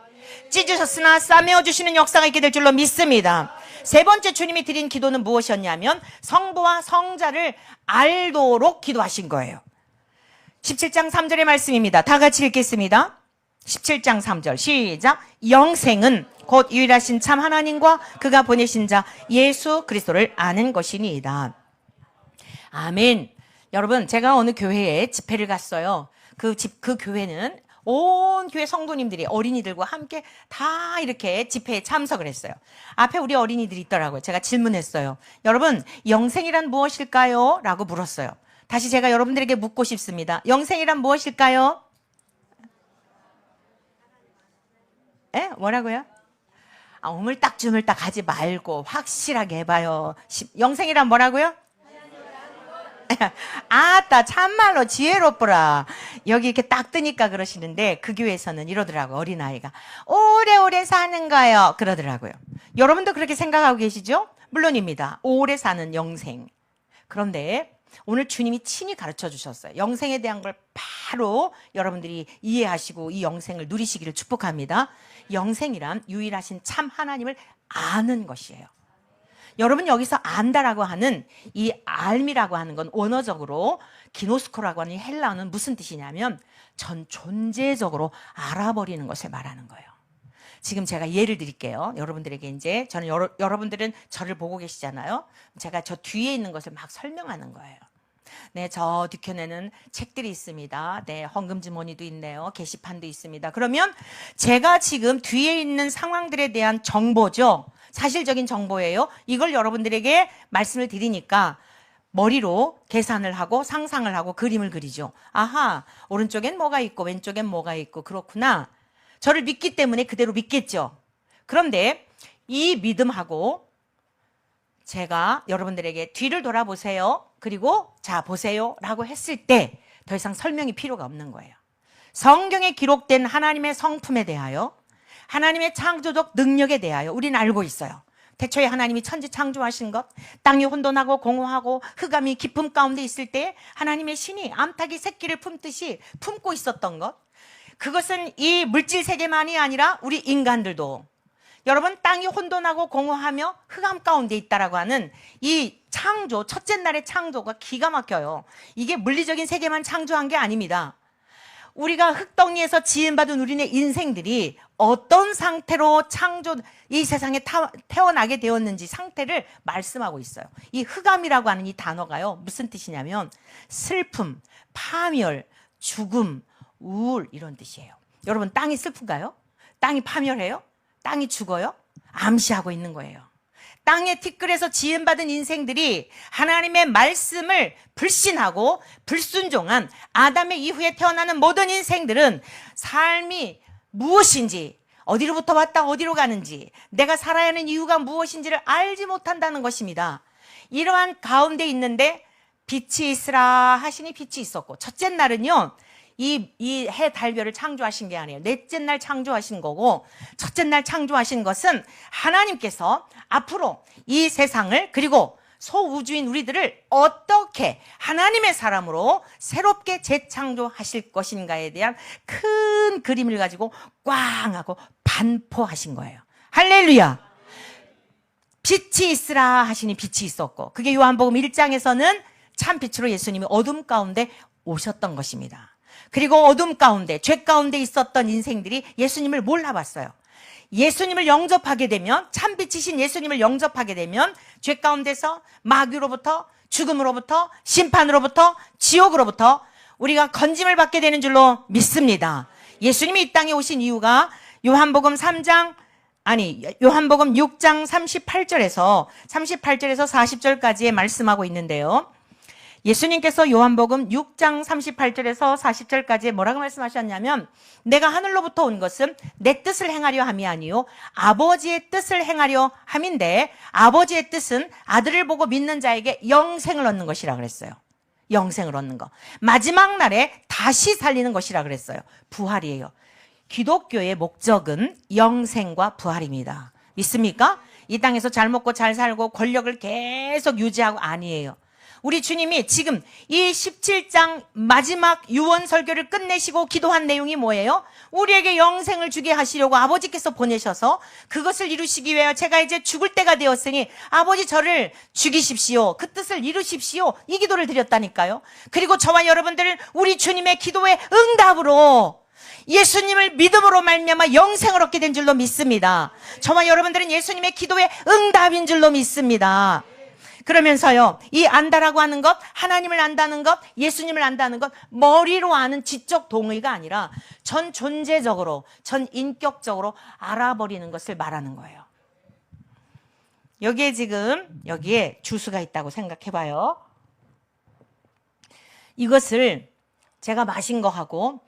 찢으셨으나 싸매어 주시는 역사가 있게 될 줄로 믿습니다. 세 번째 주님이 드린 기도는 무엇이었냐면 성부와 성자를 알도록 기도하신 거예요. 17장 3절의 말씀입니다. 다 같이 읽겠습니다. 17장 3절 시작. 영생은 곧 유일하신 참 하나님과 그가 보내신 자 예수 그리스도를 아는 것이니이다. 아멘. 여러분 제가 어느 교회에 집회를 갔어요. 그 교회는 온 교회 성도님들이 어린이들과 함께 다 이렇게 집회에 참석을 했어요. 앞에 우리 어린이들이 있더라고요. 제가 질문했어요. 여러분 영생이란 무엇일까요? 라고 물었어요. 다시 제가 여러분들에게 묻고 싶습니다. 영생이란 무엇일까요? 에? 뭐라고요? 오물딱주물딱 하지 말고 확실하게 해봐요. 영생이란 뭐라고요? 아따 참말로 지혜롭더라. 여기 이렇게 딱 뜨니까 그러시는데 그 교회에서는 이러더라고요. 어린아이가 오래오래 사는 거요 그러더라고요. 여러분도 그렇게 생각하고 계시죠? 물론입니다. 오래 사는 영생. 그런데 오늘 주님이 친히 가르쳐 주셨어요. 영생에 대한 걸 바로 여러분들이 이해하시고 이 영생을 누리시기를 축복합니다. 영생이란 유일하신 참 하나님을 아는 것이에요. 여러분 여기서 안다라고 하는 이 알미라고 하는 건 원어적으로 기노스코라고 하는 헬라어는 무슨 뜻이냐면 전 존재적으로 알아버리는 것을 말하는 거예요. 지금 제가 예를 드릴게요. 여러분들에게 이제 저는 여러분들은 저를 보고 계시잖아요. 제가 저 뒤에 있는 것을 막 설명하는 거예요. 네, 저 뒤편에는 책들이 있습니다. 네, 헌금 주머니도 있네요. 게시판도 있습니다. 그러면 제가 지금 뒤에 있는 상황들에 대한 정보죠. 사실적인 정보예요. 이걸 여러분들에게 말씀을 드리니까 머리로 계산을 하고 상상을 하고 그림을 그리죠. 아하, 오른쪽엔 뭐가 있고 왼쪽엔 뭐가 있고 그렇구나. 저를 믿기 때문에 그대로 믿겠죠. 그런데 이 믿음하고 제가 여러분들에게 뒤를 돌아보세요. 그리고 자 보세요 라고 했을 때 더 이상 설명이 필요가 없는 거예요. 성경에 기록된 하나님의 성품에 대하여 하나님의 창조적 능력에 대하여 우리는 알고 있어요. 태초에 하나님이 천지 창조하신 것, 땅이 혼돈하고 공허하고 흑암이 깊음 가운데 있을 때 하나님의 신이 암탉이 새끼를 품듯이 품고 있었던 것, 그것은 이 물질 세계만이 아니라 우리 인간들도 여러분 땅이 혼돈하고 공허하며 흑암 가운데 있다라고 하는 이 창조, 첫째 날의 창조가 기가 막혀요. 이게 물리적인 세계만 창조한 게 아닙니다. 우리가 흙덩이에서 지음받은 우리네 인생들이 어떤 상태로 이 세상에 태어나게 되었는지 상태를 말씀하고 있어요. 이 흑암이라고 하는 이 단어가요. 무슨 뜻이냐면 슬픔, 파멸, 죽음, 우울 이런 뜻이에요. 여러분 땅이 슬픈가요? 땅이 파멸해요? 땅이 죽어요? 암시하고 있는 거예요. 땅의 티끌에서 지음받은 인생들이 하나님의 말씀을 불신하고 불순종한 아담의 이후에 태어나는 모든 인생들은 삶이 무엇인지, 어디로부터 왔다 어디로 가는지, 내가 살아야 하는 이유가 무엇인지를 알지 못한다는 것입니다. 이러한 가운데 있는데 빛이 있으라 하시니 빛이 있었고, 첫째 날은요 이 해 달별을 창조하신 게 아니에요. 넷째 날 창조하신 거고, 첫째 날 창조하신 것은 하나님께서 앞으로 이 세상을, 그리고 소우주인 우리들을 어떻게 하나님의 사람으로 새롭게 재창조하실 것인가에 대한 큰 그림을 가지고 꽝 하고 반포하신 거예요. 할렐루야. 빛이 있으라 하시니 빛이 있었고, 그게 요한복음 1장에서는 참빛으로 예수님이 어둠 가운데 오셨던 것입니다. 그리고 어둠 가운데, 죄 가운데 있었던 인생들이 예수님을 몰라봤어요. 예수님을 영접하게 되면, 참빛이신 예수님을 영접하게 되면 죄 가운데서 마귀로부터, 죽음으로부터, 심판으로부터, 지옥으로부터 우리가 건짐을 받게 되는 줄로 믿습니다. 예수님이 이 땅에 오신 이유가 요한복음 6장 38절에서 40절까지의 말씀하고 있는데요. 예수님께서 요한복음 6장 38절에서 40절까지 뭐라고 말씀하셨냐면, 내가 하늘로부터 온 것은 내 뜻을 행하려 함이 아니요 아버지의 뜻을 행하려 함인데, 아버지의 뜻은 아들을 보고 믿는 자에게 영생을 얻는 것이라 그랬어요. 영생을 얻는 것. 마지막 날에 다시 살리는 것이라 그랬어요. 부활이에요. 기독교의 목적은 영생과 부활입니다. 믿습니까? 이 땅에서 잘 먹고 잘 살고 권력을 계속 유지하고 아니에요. 우리 주님이 지금 이 17장 마지막 유언 설교를 끝내시고 기도한 내용이 뭐예요? 우리에게 영생을 주게 하시려고 아버지께서 보내셔서 그것을 이루시기 위하여 제가 이제 죽을 때가 되었으니 아버지 저를 죽이십시오. 그 뜻을 이루십시오. 이 기도를 드렸다니까요. 그리고 저와 여러분들은 우리 주님의 기도의 응답으로 예수님을 믿음으로 말미암아 영생을 얻게 된 줄로 믿습니다. 저와 여러분들은 예수님의 기도의 응답인 줄로 믿습니다. 그러면서요, 이 안다라고 하는 것, 하나님을 안다는 것, 예수님을 안다는 것, 머리로 아는 지적 동의가 아니라 전 존재적으로, 전 인격적으로 알아버리는 것을 말하는 거예요. 여기에 주스가 있다고 생각해봐요. 이것을 제가 마신 거하고,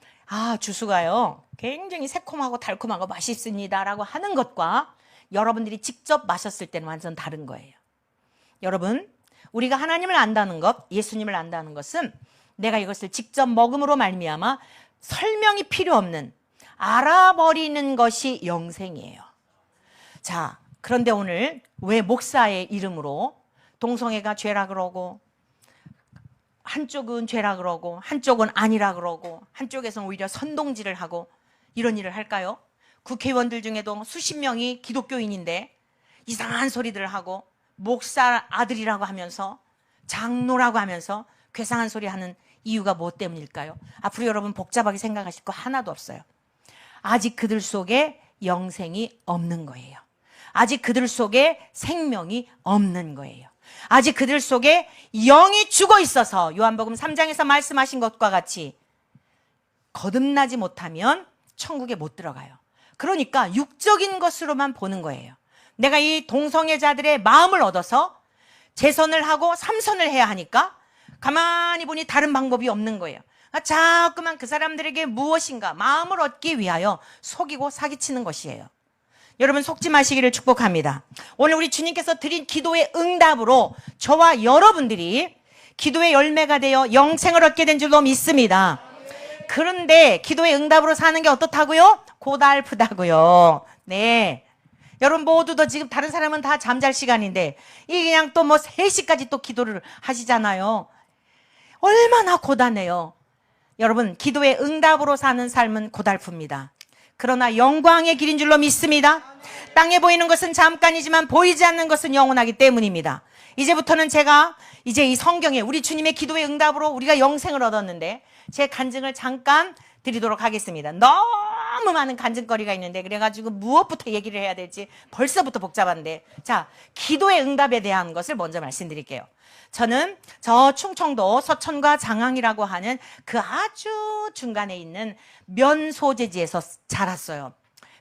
주스가요, 굉장히 새콤하고 달콤하고 맛있습니다라고 하는 것과 여러분들이 직접 마셨을 때는 완전 다른 거예요. 여러분, 우리가 하나님을 안다는 것, 예수님을 안다는 것은 내가 이것을 직접 먹음으로 말미암아 설명이 필요 없는, 알아버리는 것이 영생이에요. 자, 그런데 오늘 왜 목사의 이름으로 동성애가 죄라 그러고, 한쪽은 죄라 그러고, 한쪽은 아니라 그러고, 한쪽에서는 오히려 선동질을 하고 이런 일을 할까요? 국회의원들 중에도 수십 명이 기독교인인데 이상한 소리들을 하고, 목사 아들이라고 하면서, 장로라고 하면서 괴상한 소리 하는 이유가 뭐 때문일까요? 앞으로 여러분 복잡하게 생각하실 거 하나도 없어요. 아직 그들 속에 영생이 없는 거예요. 아직 그들 속에 생명이 없는 거예요. 아직 그들 속에 영이 죽어 있어서 요한복음 3장에서 말씀하신 것과 같이 거듭나지 못하면 천국에 못 들어가요. 그러니까 육적인 것으로만 보는 거예요. 내가 이 동성애자들의 마음을 얻어서 재선을 하고 삼선을 해야 하니까 가만히 보니 다른 방법이 없는 거예요. 자꾸만 그 사람들에게 무엇인가 마음을 얻기 위하여 속이고 사기치는 것이에요. 여러분, 속지 마시기를 축복합니다. 오늘 우리 주님께서 드린 기도의 응답으로 저와 여러분들이 기도의 열매가 되어 영생을 얻게 된 줄로 믿습니다. 그런데 기도의 응답으로 사는 게 어떻다고요? 고달프다고요. 네. 여러분 모두도 지금 다른 사람은 다 잠잘 시간인데 이 그냥 또 뭐 3시까지 또 기도를 하시잖아요. 얼마나 고단해요. 여러분, 기도의 응답으로 사는 삶은 고달픕니다. 그러나 영광의 길인 줄로 믿습니다. 땅에 보이는 것은 잠깐이지만 보이지 않는 것은 영원하기 때문입니다. 이제부터는 제가 이제 이 성경에 우리 주님의 기도의 응답으로 우리가 영생을 얻었는데 제 간증을 잠깐 드리도록 하겠습니다. 너무 많은 간증거리가 있는데 그래가지고 무엇부터 얘기를 해야 될지 벌써부터 복잡한데, 자, 기도의 응답에 대한 것을 먼저 말씀드릴게요. 저는 저 충청도 서천과 장항이라고 하는 그 아주 중간에 있는 면 소재지에서 자랐어요.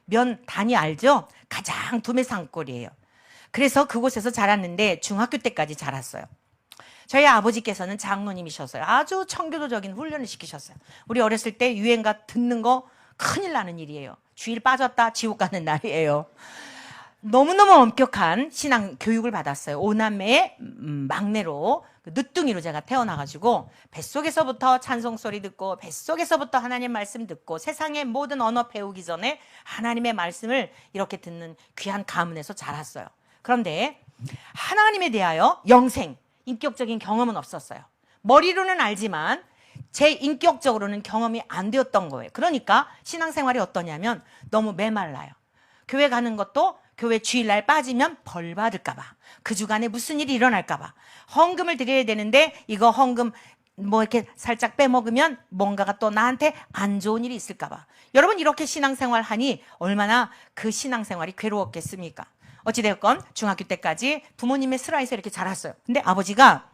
면 단위 알죠? 가장 두메산골이에요. 그래서 그곳에서 자랐는데 중학교 때까지 자랐어요. 저희 아버지께서는 장로님이셨어요. 아주 청교도적인 훈련을 시키셨어요. 우리 어렸을 때 유행가 듣는 거 큰일 나는 일이에요. 주일 빠졌다 지옥 가는 날이에요. 너무너무 엄격한 신앙 교육을 받았어요. 오남매의 막내로, 늦둥이로 제가 태어나가지고 뱃속에서부터 찬송 소리 듣고 뱃속에서부터 하나님 말씀 듣고 세상의 모든 언어 배우기 전에 하나님의 말씀을 이렇게 듣는 귀한 가문에서 자랐어요. 그런데 하나님에 대하여 영생, 인격적인 경험은 없었어요. 머리로는 알지만 제 인격적으로는 경험이 안 되었던 거예요. 그러니까 신앙생활이 어떠냐면 너무 메말라요. 교회 가는 것도 교회 주일날 빠지면 벌 받을까봐, 그 주간에 무슨 일이 일어날까봐, 헌금을 드려야 되는데 이거 헌금 뭐 이렇게 살짝 빼먹으면 뭔가가 또 나한테 안 좋은 일이 있을까봐. 여러분 이렇게 신앙생활 하니 얼마나 그 신앙생활이 괴로웠겠습니까? 어찌되었건 중학교 때까지 부모님의 슬하에서 이렇게 자랐어요. 근데 아버지가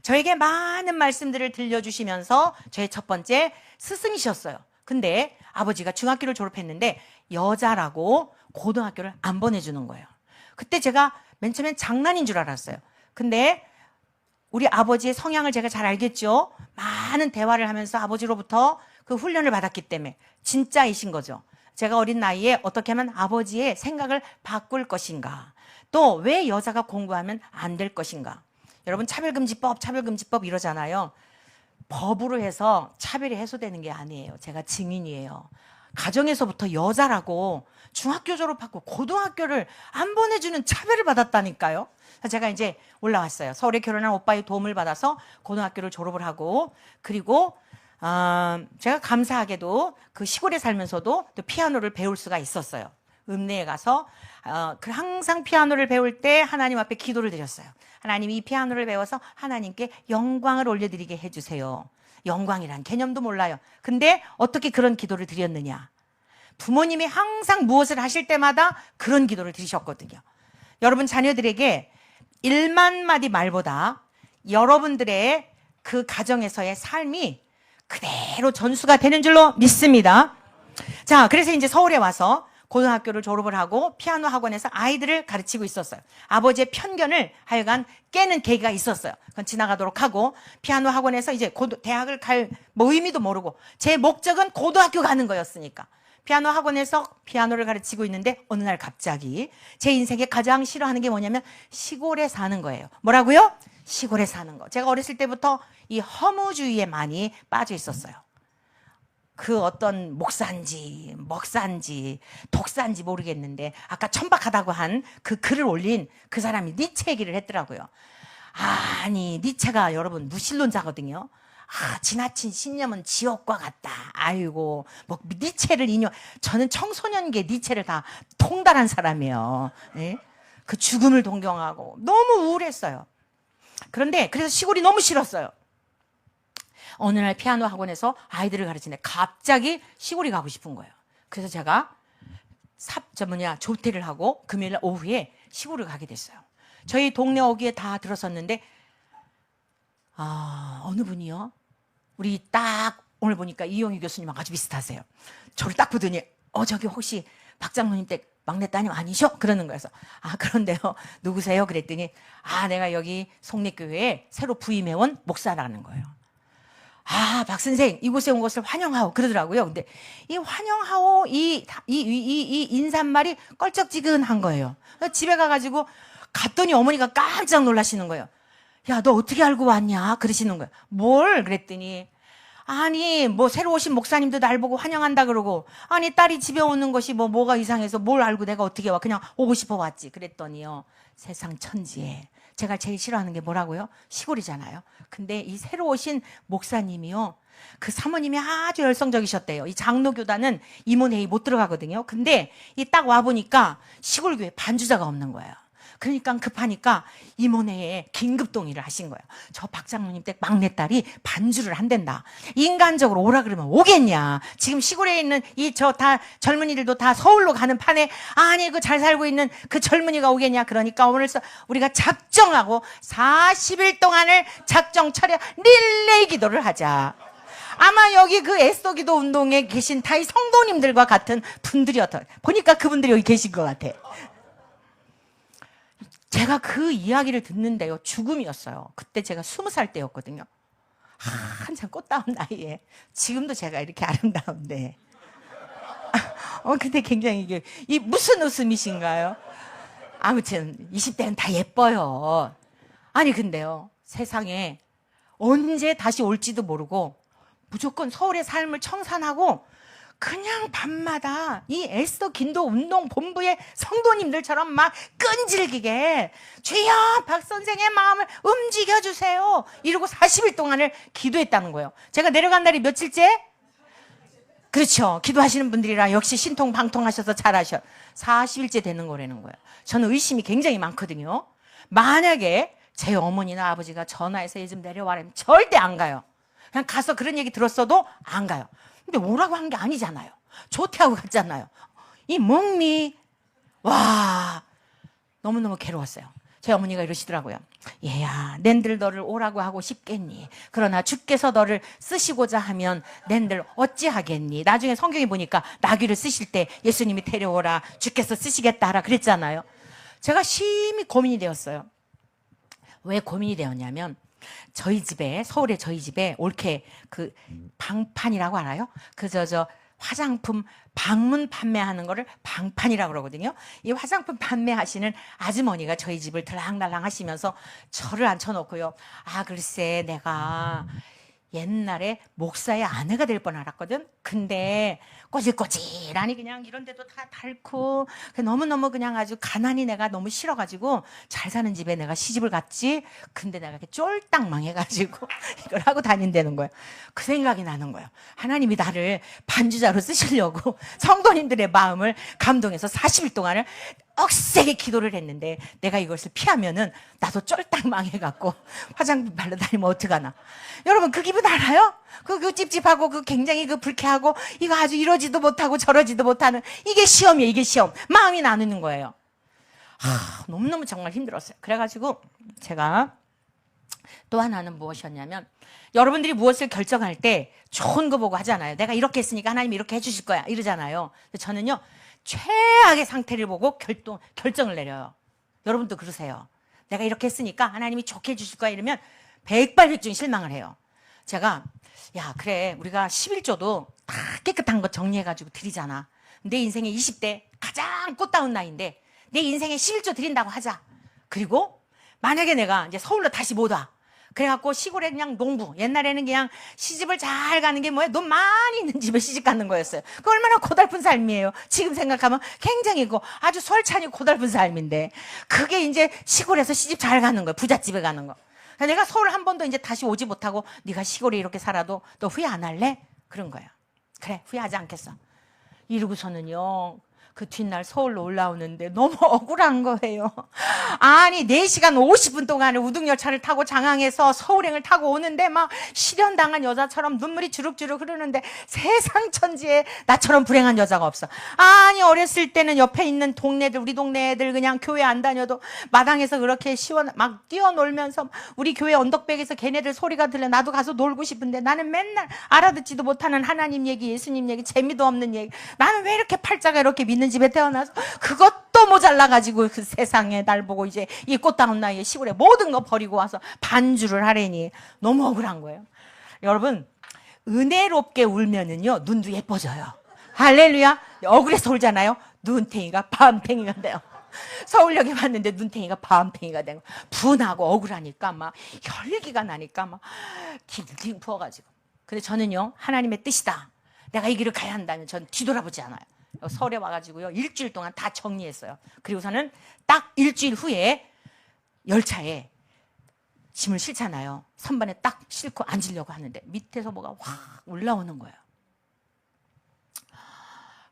저에게 많은 말씀들을 들려주시면서 저의 첫 번째 스승이셨어요. 근데 아버지가 중학교를 졸업했는데 여자라고 고등학교를 안 보내주는 거예요. 그때 제가 맨 처음엔 장난인 줄 알았어요. 근데 우리 아버지의 성향을 제가 잘 알겠죠. 많은 대화를 하면서 아버지로부터 그 훈련을 받았기 때문에 진짜이신 거죠. 제가 어린 나이에 어떻게 하면 아버지의 생각을 바꿀 것인가, 또 왜 여자가 공부하면 안 될 것인가. 여러분 차별금지법 이러잖아요. 법으로 해서 차별이 해소되는 게 아니에요. 제가 증인이에요. 가정에서부터 여자라고 중학교 졸업하고 고등학교를 안 보내주는 차별을 받았다니까요. 제가 이제 올라왔어요. 서울에 결혼한 오빠의 도움을 받아서 고등학교를 졸업을 하고, 그리고 제가 감사하게도 그 시골에 살면서도 또 피아노를 배울 수가 있었어요. 읍내에 가서 항상 피아노를 배울 때 하나님 앞에 기도를 드렸어요. 하나님, 이 피아노를 배워서 하나님께 영광을 올려드리게 해주세요. 영광이란 개념도 몰라요. 근데 어떻게 그런 기도를 드렸느냐? 부모님이 항상 무엇을 하실 때마다 그런 기도를 드리셨거든요. 여러분 자녀들에게 1만 마디 말보다 여러분들의 그 가정에서의 삶이 그대로 전수가 되는 줄로 믿습니다. 자, 그래서 이제 서울에 와서 고등학교를 졸업을 하고 피아노 학원에서 아이들을 가르치고 있었어요. 아버지의 편견을 하여간 깨는 계기가 있었어요. 그건 지나가도록 하고, 피아노 학원에서 이제 대학을 갈 뭐 의미도 모르고, 제 목적은 고등학교 가는 거였으니까 피아노 학원에서 피아노를 가르치고 있는데 어느 날 갑자기 제 인생에 가장 싫어하는 게 뭐냐면 시골에 사는 거예요. 뭐라고요? 시골에 사는 거. 제가 어렸을 때부터 이 허무주의에 많이 빠져 있었어요. 그 어떤 목사인지 먹사인지 독사인지 모르겠는데 아까 천박하다고 한 그 글을 올린 그 사람이 니체 얘기를 했더라고요. 아니, 니체가 여러분 무신론자거든요. 지나친 신념은 지옥과 같다. 아이고, 뭐 니체를 저는 청소년기에 니체를 다 통달한 사람이에요. 네? 그 죽음을 동경하고 너무 우울했어요. 그런데 그래서 시골이 너무 싫었어요. 어느 날 피아노 학원에서 아이들을 가르치는데 갑자기 시골이 가고 싶은 거예요. 그래서 제가 조퇴를 하고 금요일 오후에 시골을 가게 됐어요. 저희 동네 어귀에 다 들어섰는데 어느 분이요? 우리 딱 오늘 보니까 이용희 교수님하고 아주 비슷하세요. 저를 딱 보더니 저기 혹시 박 장로님 댁 막내 따님 아니셔? 그러는 거여서 그런데요. 누구세요? 그랬더니 내가 여기 송내교회에 새로 부임해온 목사라는 거예요. 박 선생, 이곳에 온 것을 환영하오 그러더라고요. 근데 이 환영하오 이 인사말이 껄쩍지근한 거예요. 집에 가가지고 갔더니 어머니가 깜짝 놀라시는 거예요. 야, 너 어떻게 알고 왔냐? 그러시는 거예요. 뭘? 그랬더니 뭐 새로 오신 목사님도 날 보고 환영한다 그러고, 딸이 집에 오는 것이 뭐가 이상해서 뭘 알고 내가 어떻게 와? 그냥 오고 싶어 왔지. 그랬더니요, 세상 천지에 제가 제일 싫어하는 게 뭐라고요? 시골이잖아요. 근데 이 새로 오신 목사님이요, 그 사모님이 아주 열성적이셨대요. 이 장로교단은 임원회의 못 들어가거든요. 근데 이 딱 와보니까 시골교회 반주자가 없는 거예요. 그러니까 급하니까 임원회에 긴급 동의를 하신 거예요. 저 박 장로님 댁 막내딸이 반주를 한댄다. 인간적으로 오라 그러면 오겠냐? 지금 시골에 있는 다 젊은이들도 다 서울로 가는 판에 그 잘 살고 있는 그 젊은이가 오겠냐? 그러니까 오늘 우리가 작정하고 40일 동안을 작정 차려 릴레이 기도를 하자. 아마 여기 그 애써기도 운동에 계신 다이 성도님들과 같은 분들이었다. 보니까 그분들이 여기 계신 것 같아. 제가 그 이야기를 듣는데요, 죽음이었어요. 그때 제가 20살 때였거든요. 한참 꽃다운 나이에. 지금도 제가 이렇게 아름다운데. 근데 굉장히 이게 무슨 웃음이신가요? 아무튼 20대는 다 예뻐요. 아니 근데요, 세상에 언제 다시 올지도 모르고 무조건 서울의 삶을 청산하고 그냥 밤마다 이 에스더 긴도 운동 본부의 성도님들처럼 막 끈질기게 주여 박 선생의 마음을 움직여 주세요 이러고 40일 동안을 기도했다는 거예요. 제가 내려간 날이 며칠째? 그렇죠. 기도하시는 분들이라 역시 신통방통하셔서 잘하셔. 40일째 되는 거라는 거예요. 저는 의심이 굉장히 많거든요. 만약에 제 어머니나 아버지가 전화해서 요즘 내려와라면 절대 안 가요. 그냥 가서 그런 얘기 들었어도 안 가요. 근데 오라고 한 게 아니잖아요. 좋다고 갔잖아요. 이 멍미, 와, 너무너무 괴로웠어요. 제 어머니가 이러시더라고요. 얘야, 낸들 너를 오라고 하고 싶겠니? 그러나 주께서 너를 쓰시고자 하면 낸들 어찌하겠니? 나중에 성경에 보니까 나귀를 쓰실 때 예수님이 데려오라, 주께서 쓰시겠다 하라 그랬잖아요. 제가 심히 고민이 되었어요. 왜 고민이 되었냐면 저희 집에, 서울의 저희 집에 올케 그 방판이라고 알아요? 저 화장품 방문 판매하는 거를 방판이라고 그러거든요. 이 화장품 판매하시는 아주머니가 저희 집을 들락날락 하시면서 저를 앉혀놓고요. 아, 글쎄 내가 옛날에 목사의 아내가 될 뻔 알았거든. 근데 꼬질꼬질하니 그냥 이런 데도 다 닳고 너무너무 그냥 아주 가난이 내가 너무 싫어가지고 잘 사는 집에 내가 시집을 갔지. 근데 내가 이렇게 쫄딱 망해가지고 이걸 하고 다닌다는 거예요. 그 생각이 나는 거예요. 하나님이 나를 반주자로 쓰시려고 성도님들의 마음을 감동해서 40일 동안을 억세게 기도를 했는데 내가 이것을 피하면은 나도 쫄딱 망해갖고 화장품 발라 다니면 어떡하나. 여러분 그 기분 알아요? 그 찝찝하고 그 굉장히 그 불쾌하고 이거 아주 이러지도 못하고 저러지도 못하는 이게 시험이에요. 이게 시험. 마음이 나누는 거예요. 너무너무 정말 힘들었어요. 그래가지고 제가 또 하나는 무엇이었냐면 여러분들이 무엇을 결정할 때 좋은 거 보고 하잖아요. 내가 이렇게 했으니까 하나님이 이렇게 해주실 거야 이러잖아요. 근데 저는요 최악의 상태를 보고 결정을 내려요. 여러분도 그러세요. 내가 이렇게 했으니까 하나님이 좋게 해주실 거야 이러면 백발백중 실망을 해요. 제가 야 그래 우리가 11조도 다 깨끗한 거 정리해가지고 드리잖아. 내 인생의 20대 가장 꽃다운 나이인데 내 인생에 11조 드린다고 하자. 그리고 만약에 내가 이제 서울로 다시 못 와. 그래갖고 시골에 그냥 농부, 옛날에는 그냥 시집을 잘 가는 게 뭐예요? 돈 많이 있는 집에 시집 가는 거였어요. 그 얼마나 고달픈 삶이에요. 지금 생각하면 굉장히 아주 솔찬히 고달픈 삶인데 그게 이제 시골에서 시집 잘 가는 거예요. 부잣집에 가는 거. 내가 서울 한 번도 이제 다시 오지 못하고 네가 시골에 이렇게 살아도 너 후회 안 할래? 그런 거예요. 그래 후회하지 않겠어. 이러고서는요 그 뒷날 서울로 올라오는데 너무 억울한 거예요. 아니 4시간 50분 동안을 우등열차를 타고 장항에서 서울행을 타고 오는데 막 실현당한 여자처럼 눈물이 주룩주룩 흐르는데 세상 천지에 나처럼 불행한 여자가 없어. 아니 어렸을 때는 옆에 있는 동네들 우리 동네 애들 그냥 교회 안 다녀도 마당에서 그렇게 막 뛰어놀면서 우리 교회 언덕백에서 걔네들 소리가 들려 나도 가서 놀고 싶은데 나는 맨날 알아듣지도 못하는 하나님 얘기 예수님 얘기 재미도 없는 얘기 나는 왜 이렇게 팔자가 이렇게 믿는 집에 태어나서 그것도 모자라가지고 그 세상에 날 보고 이제 이 꽃다운 나이에 시골에 모든 거 버리고 와서 반주를 하려니 너무 억울한 거예요. 여러분 은혜롭게 울면은요 눈도 예뻐져요. 할렐루야. 억울해서 울잖아요. 눈탱이가 밤탱이가 돼요. 서울역에 왔는데 눈탱이가 밤탱이가 되고 분하고 억울하니까 막 혈기가 나니까 막 딩딩 부어가지고. 근데 저는요 하나님의 뜻이다. 내가 이 길을 가야 한다면 전 뒤돌아보지 않아요. 서울에 와가지고요 일주일 동안 다 정리했어요. 그리고서는 딱 일주일 후에 열차에 짐을 싣잖아요. 선반에 딱 싣고 앉으려고 하는데 밑에서 뭐가 확 올라오는 거예요.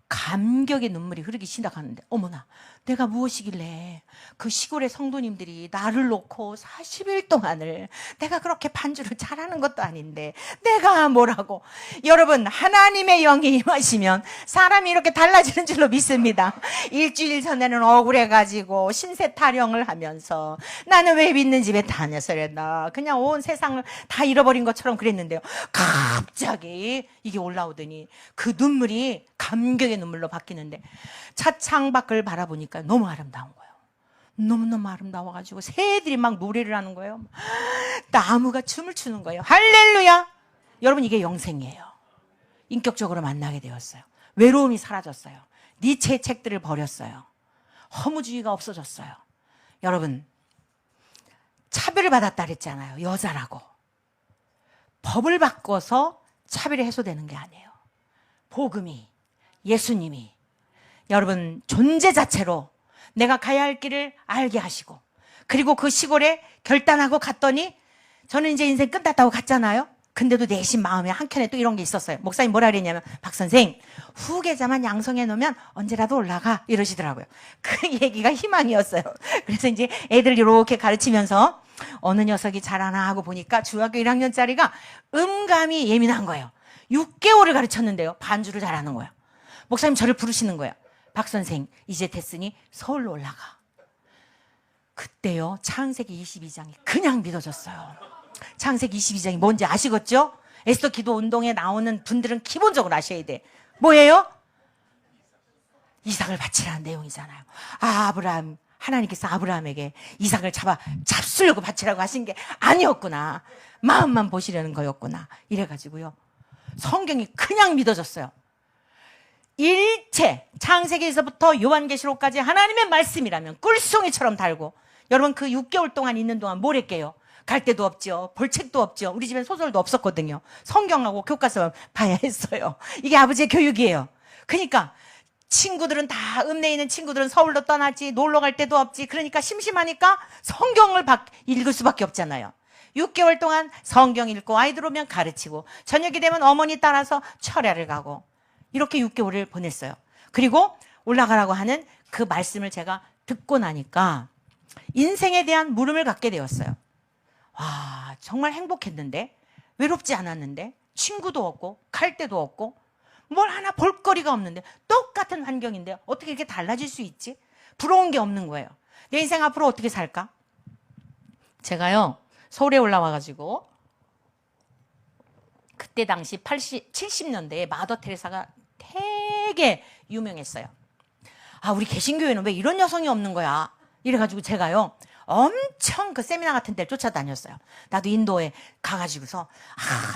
감격의 눈물이 흐르기 시작하는데 어머나 내가 무엇이길래 그 시골의 성도님들이 나를 놓고 40일 동안을 내가 그렇게 반주를 잘하는 것도 아닌데 내가 뭐라고. 여러분 하나님의 영이 임하시면 사람이 이렇게 달라지는 줄로 믿습니다. 일주일 전에는 억울해가지고 신세 타령을 하면서 나는 왜 믿는 집에 다녀서랬나 그냥 온 세상을 다 잃어버린 것처럼 그랬는데요 갑자기 이게 올라오더니 그 눈물이 감격의 눈물로 바뀌는데 차창 밖을 바라보니까 너무 아름다운 거예요. 너무너무 아름다워가지고 새들이 막 노래를 하는 거예요. 나무가 춤을 추는 거예요. 할렐루야. 여러분 이게 영생이에요. 인격적으로 만나게 되었어요. 외로움이 사라졌어요. 니체의 책들을 버렸어요. 허무주의가 없어졌어요. 여러분, 차별을 받았다 그랬잖아요. 여자라고. 법을 바꿔서 차별이 해소되는 게 아니에요. 복음이, 예수님이 여러분 존재 자체로 내가 가야 할 길을 알게 하시고, 그리고 그 시골에 결단하고 갔더니 저는 이제 인생 끝났다고 갔잖아요. 근데도 내심 마음에 한켠에 또 이런 게 있었어요. 목사님 뭐라 그랬냐면, 박 선생, 후계자만 양성해 놓으면 언제라도 올라가, 이러시더라고요. 그 얘기가 희망이었어요. 그래서 이제 애들 이렇게 가르치면서 어느 녀석이 잘하나 하고 보니까 중학교 1학년짜리가 음감이 예민한 거예요. 6개월을 가르쳤는데요, 반주를 잘하는 거예요. 목사님 저를 부르시는 거예요. 박 선생, 이제 됐으니 서울로 올라가. 그때요, 창세기 22장이 그냥 믿어졌어요. 창세기 22장이 뭔지 아시겠죠? 에스더 기도 운동에 나오는 분들은 기본적으로 아셔야 돼. 뭐예요? 이삭을 바치라는 내용이잖아요. 아브라함, 하나님께서 아브라함에게 이삭을 잡수려고 바치라고 하신 게 아니었구나. 마음만 보시려는 거였구나. 이래가지고요, 성경이 그냥 믿어졌어요. 일체 창세기에서부터 요한계시록까지 하나님의 말씀이라면 꿀송이처럼 달고, 여러분 그 6개월 동안 있는 동안 뭘 했게요? 갈 데도 없죠. 볼 책도 없죠. 우리 집엔 소설도 없었거든요. 성경하고 교과서 봐야 했어요. 이게 아버지의 교육이에요. 그러니까 친구들은 다, 읍내에 있는 친구들은 서울로 떠나지, 놀러 갈 데도 없지. 그러니까 심심하니까 성경을 읽을 수밖에 없잖아요. 6개월 동안 성경 읽고, 아이들 오면 가르치고, 저녁이 되면 어머니 따라서 철야를 가고, 이렇게 6개월을 보냈어요. 그리고 올라가라고 하는 그 말씀을 제가 듣고 나니까 인생에 대한 물음을 갖게 되었어요. 와, 정말 행복했는데, 외롭지 않았는데, 친구도 없고 갈 데도 없고 뭘 하나 볼거리가 없는데, 똑같은 환경인데 어떻게 이렇게 달라질 수 있지? 부러운 게 없는 거예요. 내 인생 앞으로 어떻게 살까? 제가요, 서울에 올라와가지고 그때 당시 70년대에 마더 테레사가 되게 유명했어요. 아, 우리 개신교회는 왜 이런 여성이 없는 거야? 이래가지고 제가요, 엄청 그 세미나 같은 데를 쫓아다녔어요. 나도 인도에 가가지고서,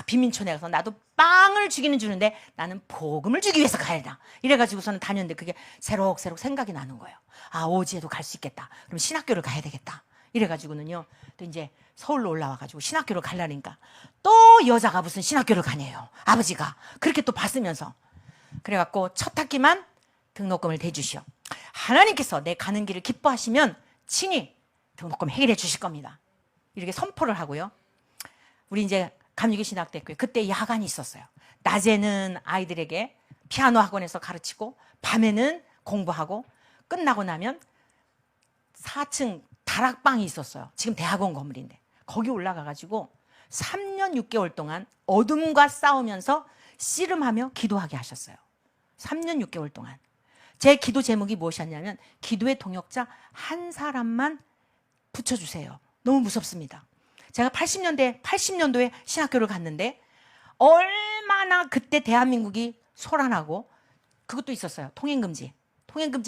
빈민촌에 가서 나도 빵을 주기는 주는데 나는 복음을 주기 위해서 가야 된다. 이래가지고서는 다녔는데 그게 새록새록 생각이 나는 거예요. 아, 오지에도 갈 수 있겠다. 그럼 신학교를 가야 되겠다. 이래가지고는요, 또 이제 서울로 올라와가지고 신학교를 가려니까 또 여자가 무슨 신학교를 가냐요. 아버지가 그렇게 또 봤으면서. 그래갖고 첫 학기만 등록금을 대주시오. 하나님께서 내 가는 길을 기뻐하시면 친히 등록금 해결해 주실 겁니다. 이렇게 선포를 하고요. 우리 이제 감리교 신학대학교에 그때 야간이 있었어요. 낮에는 아이들에게 피아노 학원에서 가르치고, 밤에는 공부하고, 끝나고 나면 4층 다락방이 있었어요. 지금 대학원 건물인데 거기 올라가가지고 3년 6개월 동안 어둠과 싸우면서 씨름하며 기도하게 하셨어요. 3년 6개월 동안. 제 기도 제목이 무엇이었냐면, 기도의 동역자 한 사람만 붙여주세요. 너무 무섭습니다. 제가 80년도에 신학교를 갔는데 얼마나 그때 대한민국이 소란하고, 그것도 있었어요. 통행금지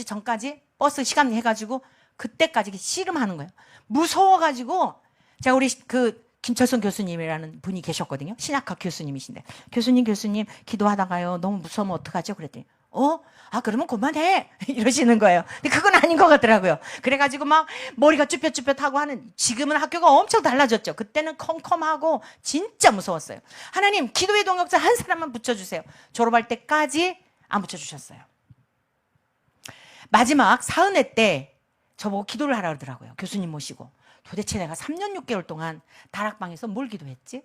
전까지 버스 시간 해가지고 그때까지 씨름하는 거예요. 무서워가지고 제가 우리 그 김철성 교수님이라는 분이 계셨거든요. 신학학 교수님이신데, 교수님 기도하다가요 너무 무서우면 어떡하죠? 그랬더니 그러면 그만해 이러시는 거예요. 근데 그건 아닌 것 같더라고요. 그래가지고 막 머리가 쭈뼛쭈뼛하고 하는, 지금은 학교가 엄청 달라졌죠. 그때는 컴컴하고 진짜 무서웠어요. 하나님, 기도의 동역자 한 사람만 붙여주세요. 졸업할 때까지 안 붙여주셨어요. 마지막 사은회 때 저보고 기도를 하라 그러더라고요. 교수님 모시고. 도대체 내가 3년 6개월 동안 다락방에서 뭘 기도했지?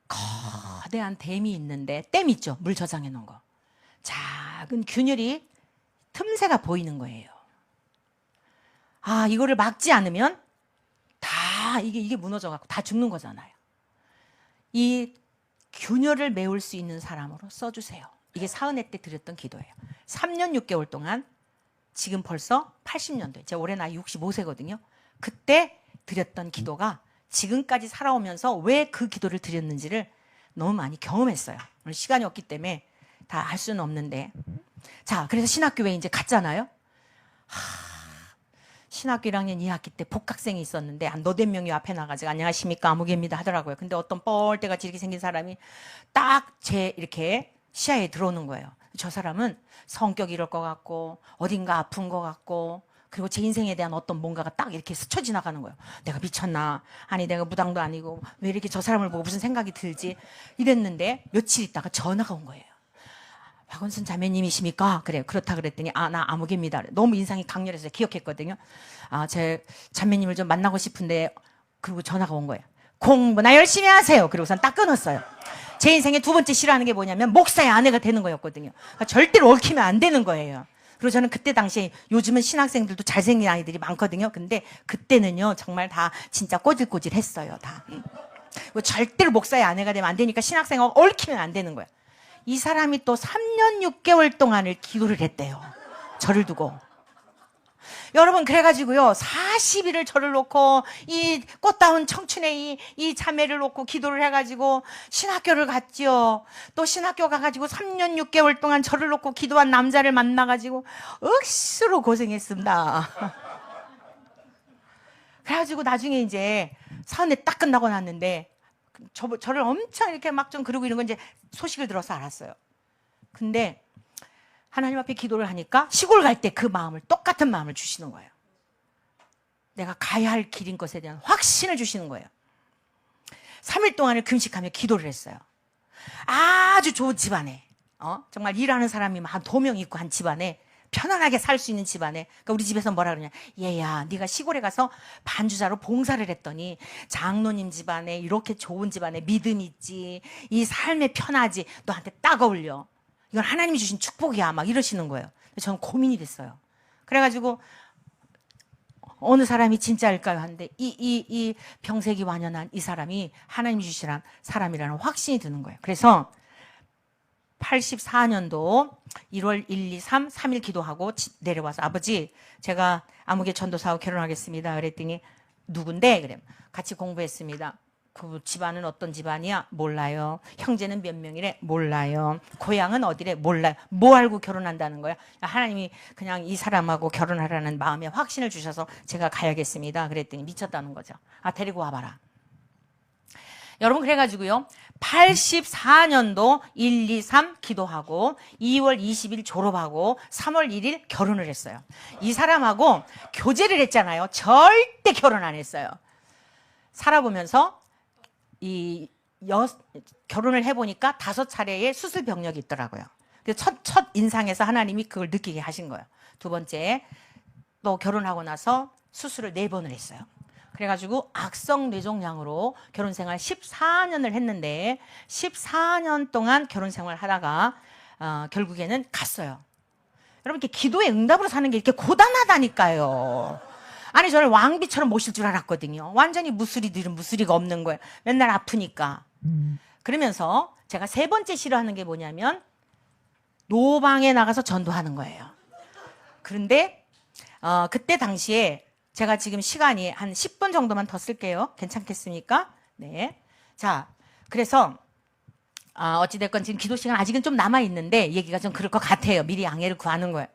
거대한 댐이 있는데, 댐 있죠? 물 저장해 놓은 거. 작은 균열이 틈새가 보이는 거예요. 아, 이거를 막지 않으면 다 이게 무너져 갖고 다 죽는 거잖아요. 이 균열을 메울 수 있는 사람으로 써주세요. 이게 사은회 때 드렸던 기도예요. 3년 6개월 동안, 지금 벌써 80년도에, 제가 올해 나이 65세거든요. 그때 드렸던 기도가 지금까지 살아오면서 왜 그 기도를 드렸는지를 너무 많이 경험했어요. 오늘 시간이 없기 때문에 다 할 수는 없는데. 자, 그래서 신학교에 이제 갔잖아요. 신학교 1학년 2학기 때 복학생이 있었는데, 한 너댓 명이 앞에 나가지고 안녕하십니까 아무개입니다 하더라고요. 근데 어떤 뻘대같이 이렇게 생긴 사람이 딱 제 이렇게 시야에 들어오는 거예요. 저 사람은 성격이 이럴 것 같고 어딘가 아픈 것 같고 그리고 제 인생에 대한 어떤 뭔가가 딱 이렇게 스쳐 지나가는 거예요. 내가 미쳤나? 아니 내가 무당도 아니고 왜 이렇게 저 사람을 보고 무슨 생각이 들지? 이랬는데 며칠 있다가 전화가 온 거예요. 박원순 자매님이십니까? 그래요. 그렇다 그랬더니 나 아무개입니다. 너무 인상이 강렬해서 기억했거든요. 제 자매님을 좀 만나고 싶은데 그리고 전화가 온 거예요. 공부나 열심히 하세요. 그리고선 딱 끊었어요. 제 인생에 두 번째 싫어하는 게 뭐냐면 목사의 아내가 되는 거였거든요. 그러니까 절대로 얽히면 안 되는 거예요. 그리고 저는 그때 당시에 요즘은 신학생들도 잘생긴 아이들이 많거든요. 근데 그때는요 정말 다 진짜 꼬질꼬질했어요. 다. 절대로 목사의 아내가 되면 안 되니까 신학생하고 얽히면 안 되는 거예요. 이 사람이 또 3년 6개월 동안을 기도를 했대요. 저를 두고. 여러분 그래가지고요 40일을 저를 놓고 이 꽃다운 청춘의 이 자매를 놓고 기도를 해가지고 신학교를 갔지요. 또 신학교 가가지고 3년 6개월 동안 저를 놓고 기도한 남자를 만나가지고 억수로 고생했습니다. 그래가지고 나중에 이제 사은회 딱 끝나고 났는데 저를 엄청 이렇게 막 좀 그러고 이런 건 이제 소식을 들어서 알았어요. 근데 하나님 앞에 기도를 하니까 시골 갈 때 그 마음을 똑같은 마음을 주시는 거예요. 내가 가야 할 길인 것에 대한 확신을 주시는 거예요. 3일 동안을 금식하며 기도를 했어요. 아주 좋은 집안에 정말 일하는 사람이 한 2명 있고 한 집안에 편안하게 살 수 있는 집안에 그러니까 우리 집에서 뭐라 그러냐 얘야 네가 시골에 가서 반주자로 봉사를 했더니 장로님 집안에 이렇게 좋은 집안에 믿음 있지 이 삶에 편하지 너한테 딱 어울려 이건 하나님이 주신 축복이야 막 이러시는 거예요. 저는 고민이 됐어요. 그래가지고 어느 사람이 진짜일까요 하는데 이 병색이 완연한 이 사람이 하나님이 주시는 사람이라는 확신이 드는 거예요. 그래서 84년도 1월 1, 2, 3, 3일 기도하고 내려와서 아버지 제가 아무개 전도사하고 결혼하겠습니다. 그랬더니 누군데? 그래 같이 공부했습니다. 그 집안은 어떤 집안이야? 몰라요. 형제는 몇 명이래? 몰라요. 고향은 어디래? 몰라요. 뭐 알고 결혼한다는 거야? 하나님이 그냥 이 사람하고 결혼하라는 마음에 확신을 주셔서 제가 가야겠습니다. 그랬더니 미쳤다는 거죠. 데리고 와봐라. 여러분 그래가지고요 84년도 1, 2, 3 기도하고 2월 20일 졸업하고 3월 1일 결혼을 했어요. 이 사람하고 교제를 했잖아요. 절대 결혼 안 했어요. 살아보면서 결혼을 해보니까 5차례의 수술 병력이 있더라고요. 첫 인상에서 하나님이 그걸 느끼게 하신 거예요. 두 번째 또 결혼하고 나서 수술을 4번을 했어요. 그래가지고 악성 뇌종양으로 결혼 생활 14년을 했는데 14년 동안 결혼 생활 하다가 결국에는 갔어요. 여러분 이렇게 기도의 응답으로 사는 게 이렇게 고단하다니까요. 아니 저를 왕비처럼 모실 줄 알았거든요. 완전히 무수리가 없는 거예요. 맨날 아프니까. 그러면서 제가 3번째 싫어하는 게 뭐냐면 노방에 나가서 전도하는 거예요. 그런데 그때 당시에 제가 지금 시간이 한 10분 정도만 더 쓸게요. 괜찮겠습니까? 네. 자, 그래서 어찌됐건 지금 기도 시간 아직은 좀 남아있는데 얘기가 좀 그럴 것 같아요. 미리 양해를 구하는 거예요.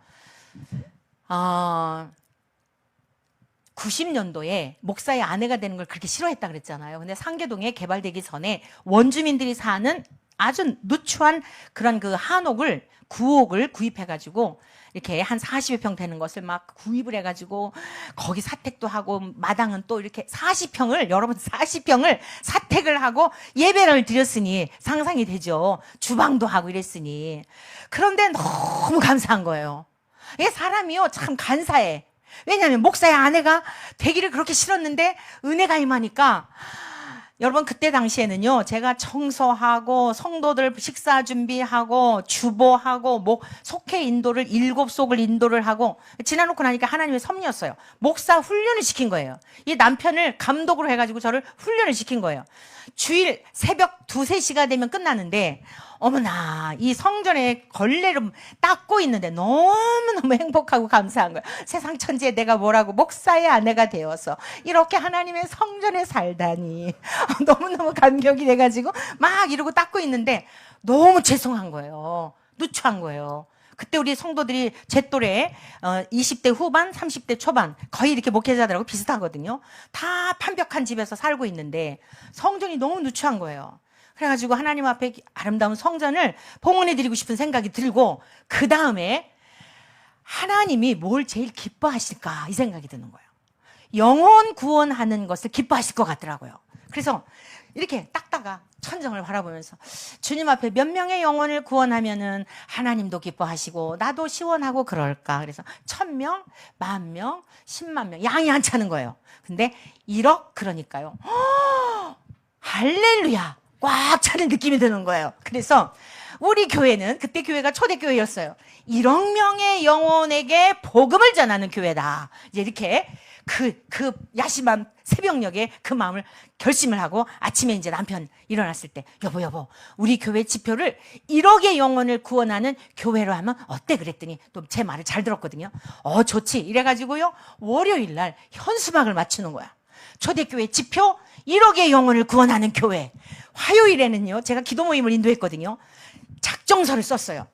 90년도에 목사의 아내가 되는 걸 그렇게 싫어했다 그랬잖아요. 근데 상계동에 개발되기 전에 원주민들이 사는 아주 누추한 그런 그 한옥을 9옥을 구입해가지고 이렇게 한 40여 평 되는 것을 막 구입을 해가지고 거기 사택도 하고 마당은 또 이렇게 40평을 여러분 40평을 사택을 하고 예배를 드렸으니 상상이 되죠. 주방도 하고 이랬으니. 그런데 너무 감사한 거예요. 이게 사람이요 참 간사해. 왜냐하면 목사의 아내가 되기를 그렇게 싫었는데 은혜가 임하니까 여러분 그때 당시에는요 제가 청소하고 성도들 식사 준비하고 주보하고 속회 인도를 7속을 인도를 하고 지나놓고 나니까 하나님의 섭리였어요. 목사 훈련을 시킨 거예요. 이 남편을 감독으로 해가지고 저를 훈련을 시킨 거예요. 주일 새벽 2, 3시가 되면 끝나는데 어머나 이 성전에 걸레를 닦고 있는데 너무너무 행복하고 감사한 거예요. 세상 천지에 내가 뭐라고 목사의 아내가 되어서 이렇게 하나님의 성전에 살다니 너무너무 감격이 돼가지고 막 이러고 닦고 있는데 너무 죄송한 거예요. 누추한 거예요. 그때 우리 성도들이 제 또래 20대 후반 30대 초반 거의 이렇게 목회자들하고 비슷하거든요. 다 판벽한 집에서 살고 있는데 성전이 너무 누추한 거예요. 그래가지고 하나님 앞에 아름다운 성전을 봉헌해 드리고 싶은 생각이 들고, 그 다음에 하나님이 뭘 제일 기뻐하실까 이 생각이 드는 거예요. 영혼 구원하는 것을 기뻐하실 것 같더라고요. 그래서 이렇게 닦다가 천정을 바라보면서 주님 앞에 몇 명의 영혼을 구원하면은 하나님도 기뻐하시고 나도 시원하고 그럴까. 그래서 1000명, 10,000명, 10만 명, 양이 안 차는 거예요. 근데 1억, 그러니까요. 할렐루야, 꽉 차는 느낌이 드는 거예요. 그래서 우리 교회는, 그때 교회가 초대교회였어요, 1억 명의 영혼에게 복음을 전하는 교회다. 이제 이렇게 그 야심한 새벽녘에 그 마음을 결심을 하고, 아침에 이제 남편 일어났을 때, 여보, 우리 교회 지표를 1억의 영혼을 구원하는 교회로 하면 어때? 그랬더니 또 제 말을 잘 들었거든요. 좋지. 이래가지고요, 월요일 날 현수막을 맞추는 거야. 초대교회 지표 1억의 영혼을 구원하는 교회. 화요일에는요, 제가 기도 모임을 인도했거든요. 작정서를 썼어요.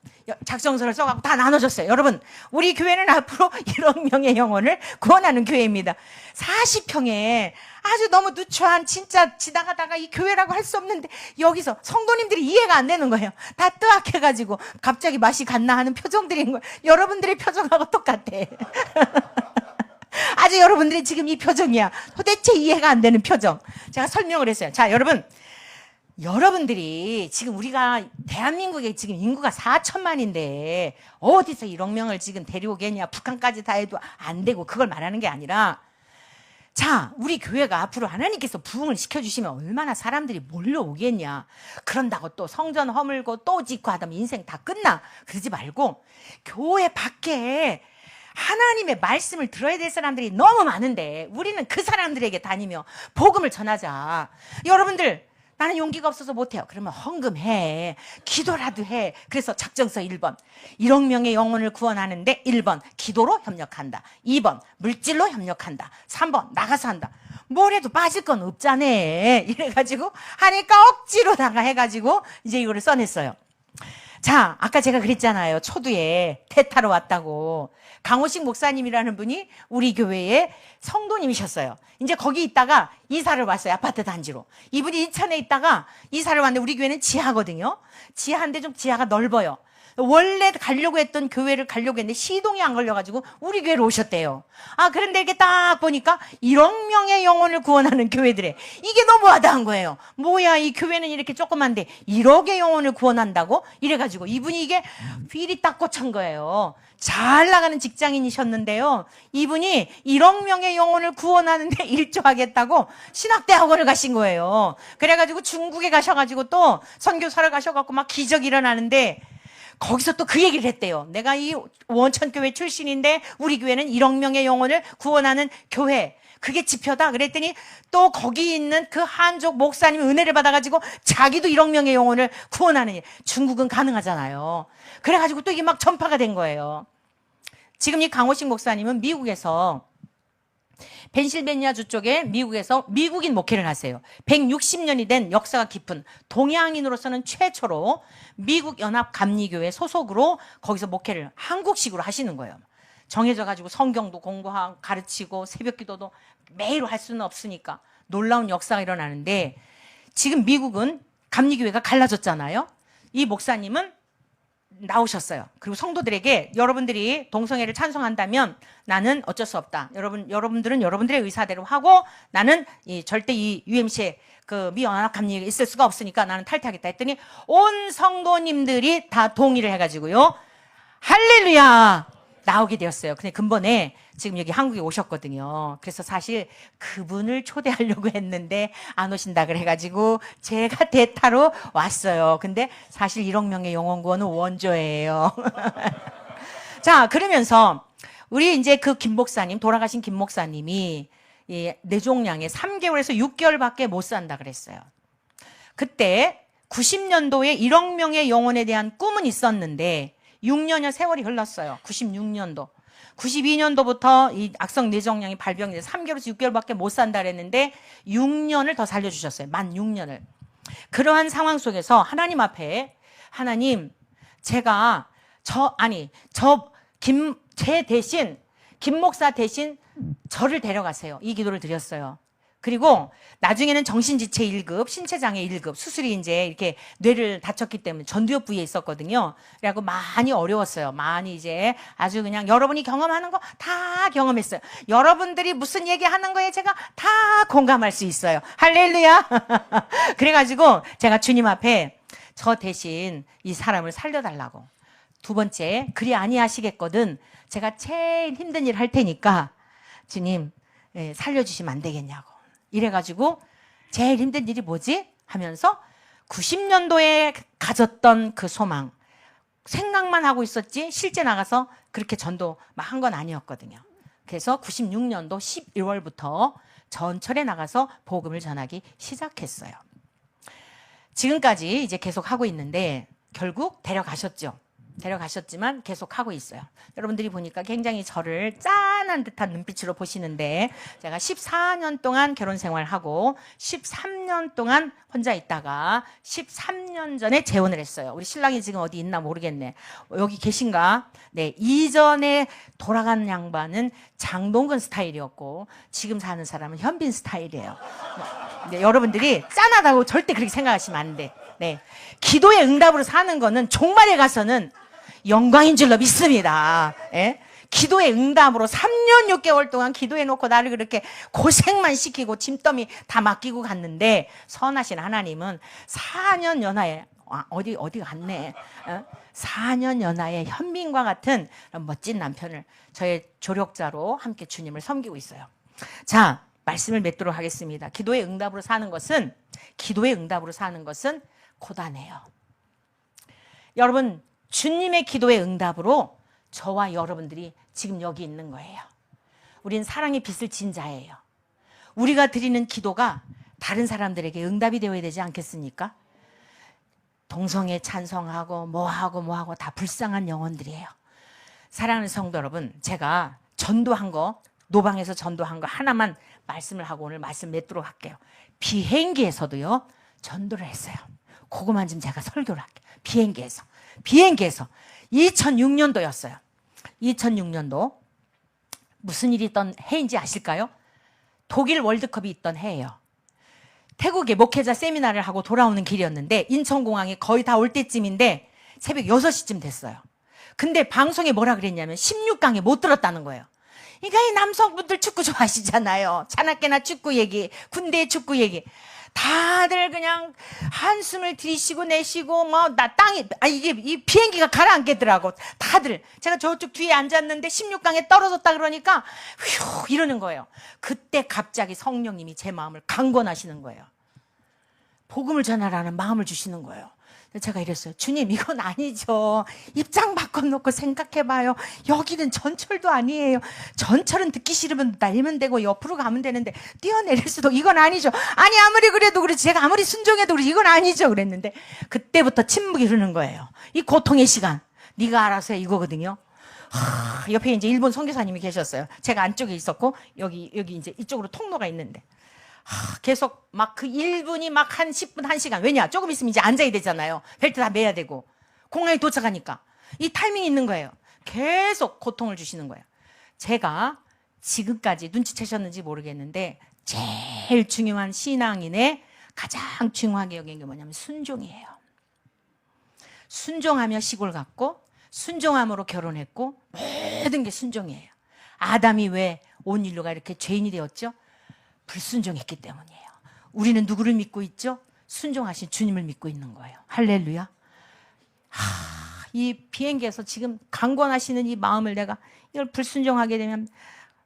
작정서를 써갖고 다 나눠줬어요. 여러분, 우리 교회는 앞으로 1억 명의 영혼을 구원하는 교회입니다. 40평에 아주 너무 누추한, 진짜 지나가다가 이 교회라고 할 수 없는데, 여기서 성도님들이 이해가 안 되는 거예요. 다 뜨악해가지고 갑자기 맛이 갔나 하는 표정들인 거예요. 여러분들의 표정하고 똑같아. 아주 여러분들이 지금 이 표정이야. 도대체 이해가 안 되는 표정. 제가 설명을 했어요. 자, 여러분들이 지금, 우리가 대한민국에 지금 인구가 4천만인데 어디서 1억 명을 지금 데려오겠냐, 북한까지 다 해도 안 되고, 그걸 말하는 게 아니라, 자, 우리 교회가 앞으로 하나님께서 부흥을 시켜주시면 얼마나 사람들이 몰려오겠냐. 그런다고 또 성전 허물고 또 짓고 하다면 인생 다 끝나. 그러지 말고 교회 밖에 하나님의 말씀을 들어야 될 사람들이 너무 많은데 우리는 그 사람들에게 다니며 복음을 전하자. 여러분들, 나는 용기가 없어서 못해요. 그러면 헌금해, 기도라도 해. 그래서 작정서 1번, 1억 명의 영혼을 구원하는데 1번 기도로 협력한다, 2번 물질로 협력한다, 3번 나가서 한다. 뭐래도 빠질 건 없잖아. 이래가지고 하니까 억지로다가 해가지고 이제 이거를 써냈어요. 자, 아까 제가 그랬잖아요, 초두에 대타로 왔다고. 강호식 목사님이라는 분이 우리 교회의 성도님이셨어요. 이제 거기 있다가 이사를 왔어요, 아파트 단지로. 이분이 이천에 있다가 이사를 왔는데, 우리 교회는 지하거든요. 지하인데 좀 지하가 넓어요. 원래 가려고 했던 교회를 가려고 했는데 시동이 안 걸려가지고 우리 교회로 오셨대요. 그런데 이렇게 딱 보니까 1억 명의 영혼을 구원하는 교회들에 이게 너무 와닿은 거예요. 뭐야, 이 교회는 이렇게 조그만데 1억의 영혼을 구원한다고? 이래가지고 이분이 이게 휠이 딱 꽂힌 거예요. 잘 나가는 직장인이셨는데요, 이분이 1억 명의 영혼을 구원하는데 일조하겠다고 신학대학원을 가신 거예요. 그래가지고 중국에 가셔가지고 또 선교사를 가셔갖고 막 기적이 일어나는데, 거기서 또 그 얘기를 했대요. 내가 이 원천교회 출신인데 우리 교회는 1억 명의 영혼을 구원하는 교회, 그게 지표다. 그랬더니 또 거기 있는 그 한족 목사님이 은혜를 받아가지고 자기도 1억 명의 영혼을 구원하는 일. 중국은 가능하잖아요. 그래가지고 또 이게 막 전파가 된 거예요. 지금 이 강호식 목사님은 미국에서, 펜실베니아주 쪽에 미국에서 미국인 목회를 하세요. 160년이 된 역사가 깊은 동양인으로서는 최초로 미국 연합 감리교회 소속으로 거기서 목회를 한국식으로 하시는 거예요. 정해져 가지고 성경도 공부하고 가르치고 새벽 기도도 매일 할 수는 없으니까 놀라운 역사가 일어나는데, 지금 미국은 감리교회가 갈라졌잖아요. 이 목사님은 나오셨어요. 그리고 성도들에게, 여러분들이 동성애를 찬성한다면 나는 어쩔 수 없다. 여러분들은 여러분들의 의사대로 하고, 나는 절대 이 UMC에 그 미연합 감리에 있을 수가 없으니까 나는 탈퇴하겠다 했더니 온 성도님들이 다 동의를 해가지고요, 할렐루야, 나오게 되었어요. 근데 근본에 지금 여기 한국에 오셨거든요. 그래서 사실 그분을 초대하려고 했는데 안 오신다 그래가지고 제가 대타로 왔어요. 근데 사실 1억 명의 영혼 구원은 원조예요. 자, 그러면서 우리 이제 그 김 목사님, 돌아가신 김 목사님이 이 내종량에 3개월에서 6개월밖에 못 산다 그랬어요. 그때 90년도에 1억 명의 영혼에 대한 꿈은 있었는데 6년여 세월이 흘렀어요. 96년도. 92년도부터 이 악성 뇌종양이 발병이 돼서 3개월에서 6개월밖에 못 산다 그랬는데 6년을 더 살려주셨어요. 만 6년을. 그러한 상황 속에서 하나님 앞에, 하나님, 제가 제 대신, 김 목사 대신 저를 데려가세요. 이 기도를 드렸어요. 그리고 나중에는 정신지체 1급, 신체장애 1급, 수술이 이제 이렇게 뇌를 다쳤기 때문에 전두엽 부위에 있었거든요. 그래갖고 많이 어려웠어요. 많이 이제 아주 그냥 여러분이 경험하는 거 다 경험했어요. 여러분들이 무슨 얘기하는 거에 제가 다 공감할 수 있어요. 할렐루야. 그래가지고 제가 주님 앞에 저 대신 이 사람을 살려달라고. 두 번째, 그리 아니하시겠거든. 제가 제일 힘든 일 할 테니까 주님 살려주시면 안 되겠냐고. 이래가지고 제일 힘든 일이 뭐지? 하면서 90년도에 가졌던 그 소망, 생각만 하고 있었지 실제 나가서 그렇게 전도 막 한 건 아니었거든요. 그래서 96년도 11월부터 전철에 나가서 복음을 전하기 시작했어요. 지금까지 이제 계속 하고 있는데 결국 데려가셨죠. 데려가셨지만 계속 하고 있어요. 여러분들이 보니까 굉장히 저를 짠한 듯한 눈빛으로 보시는데 제가 14년 동안 결혼 생활하고 13년 동안 혼자 있다가 13년 전에 재혼을 했어요. 우리 신랑이 지금 어디 있나 모르겠네. 여기 계신가? 네, 이전에 돌아간 양반은 장동건 스타일이었고 지금 사는 사람은 현빈 스타일이에요. 네, 여러분들이 짠하다고 절대 그렇게 생각하시면 안 돼. 네, 기도의 응답으로 사는 거는 종말에 가서는 영광인 줄로 믿습니다. 예? 기도의 응답으로 3년 6개월 동안 기도해놓고 나를 그렇게 고생만 시키고 짐더미 다 맡기고 갔는데 선하신 하나님은 4년 연하에 어디 갔네. 4년 연하에 현빈과 같은 멋진 남편을 저의 조력자로 함께 주님을 섬기고 있어요. 자, 말씀을 맺도록 하겠습니다. 기도의 응답으로 사는 것은 고단해요. 여러분, 주님의 기도의 응답으로 저와 여러분들이 지금 여기 있는 거예요. 우린 사랑의 빛을 진 자예요. 우리가 드리는 기도가 다른 사람들에게 응답이 되어야 되지 않겠습니까? 동성애 찬성하고 뭐하고 다 불쌍한 영혼들이에요. 사랑하는 성도 여러분, 제가 전도한 거, 노방에서 전도한 거 하나만 말씀을 하고 오늘 말씀 맺도록 할게요. 비행기에서도요 전도를 했어요. 그거만 좀 제가 설교를 할게요. 비행기에서 2006년도였어요. 2006년도 무슨 일이 있던 해인지 아실까요? 독일 월드컵이 있던 해예요. 태국에 목회자 세미나를 하고 돌아오는 길이었는데 인천공항에 거의 다 올 때쯤인데 새벽 6시쯤 됐어요. 근데 방송에 뭐라 그랬냐면 16강에 못 들었다는 거예요. 그러니까 이 남성분들 축구 좋아하시잖아요. 자나깨나 축구 얘기, 군대 축구 얘기. 다들 그냥 한숨을 들이쉬고 내쉬고 이게 이 비행기가 가라앉겠더라고. 다들 제가 저쪽 뒤에 앉았는데 16강에 떨어졌다 그러니까 휴 이러는 거예요. 그때 갑자기 성령님이 제 마음을 강권하시는 거예요. 복음을 전하라는 마음을 주시는 거예요. 제가 이랬어요. 주님, 이건 아니죠. 입장 바꿔놓고 생각해봐요. 여기는 전철도 아니에요. 전철은 듣기 싫으면 날리면 되고 옆으로 가면 되는데 뛰어내릴 수도 이건 아니죠. 아니 아무리 그래도 그렇지 제가 아무리 순종해도 그렇지 이건 아니죠. 그랬는데 그때부터 침묵이 흐르는 거예요. 이 고통의 시간 네가 알아서 해 이거거든요. 옆에 이제 일본 선교사님이 계셨어요. 제가 안쪽에 있었고 여기 이제 이쪽으로 통로가 있는데 계속 막 그 1분이 막 한 10분, 1시간. 왜냐? 조금 있으면 이제 앉아야 되잖아요. 벨트 다 매야 되고. 공항에 도착하니까. 이 타이밍이 있는 거예요. 계속 고통을 주시는 거예요. 제가 지금까지 눈치채셨는지 모르겠는데 제일 중요한 신앙인의 가장 중요하게 여긴 게 뭐냐면 순종이에요. 순종하며 시골 갔고 순종함으로 결혼했고 모든 게 순종이에요. 아담이 왜 온 인류가 이렇게 죄인이 되었죠? 불순종했기 때문이에요. 우리는 누구를 믿고 있죠? 순종하신 주님을 믿고 있는 거예요. 할렐루야. 이 비행기에서 지금 강권하시는 이 마음을 내가 이걸 불순종하게 되면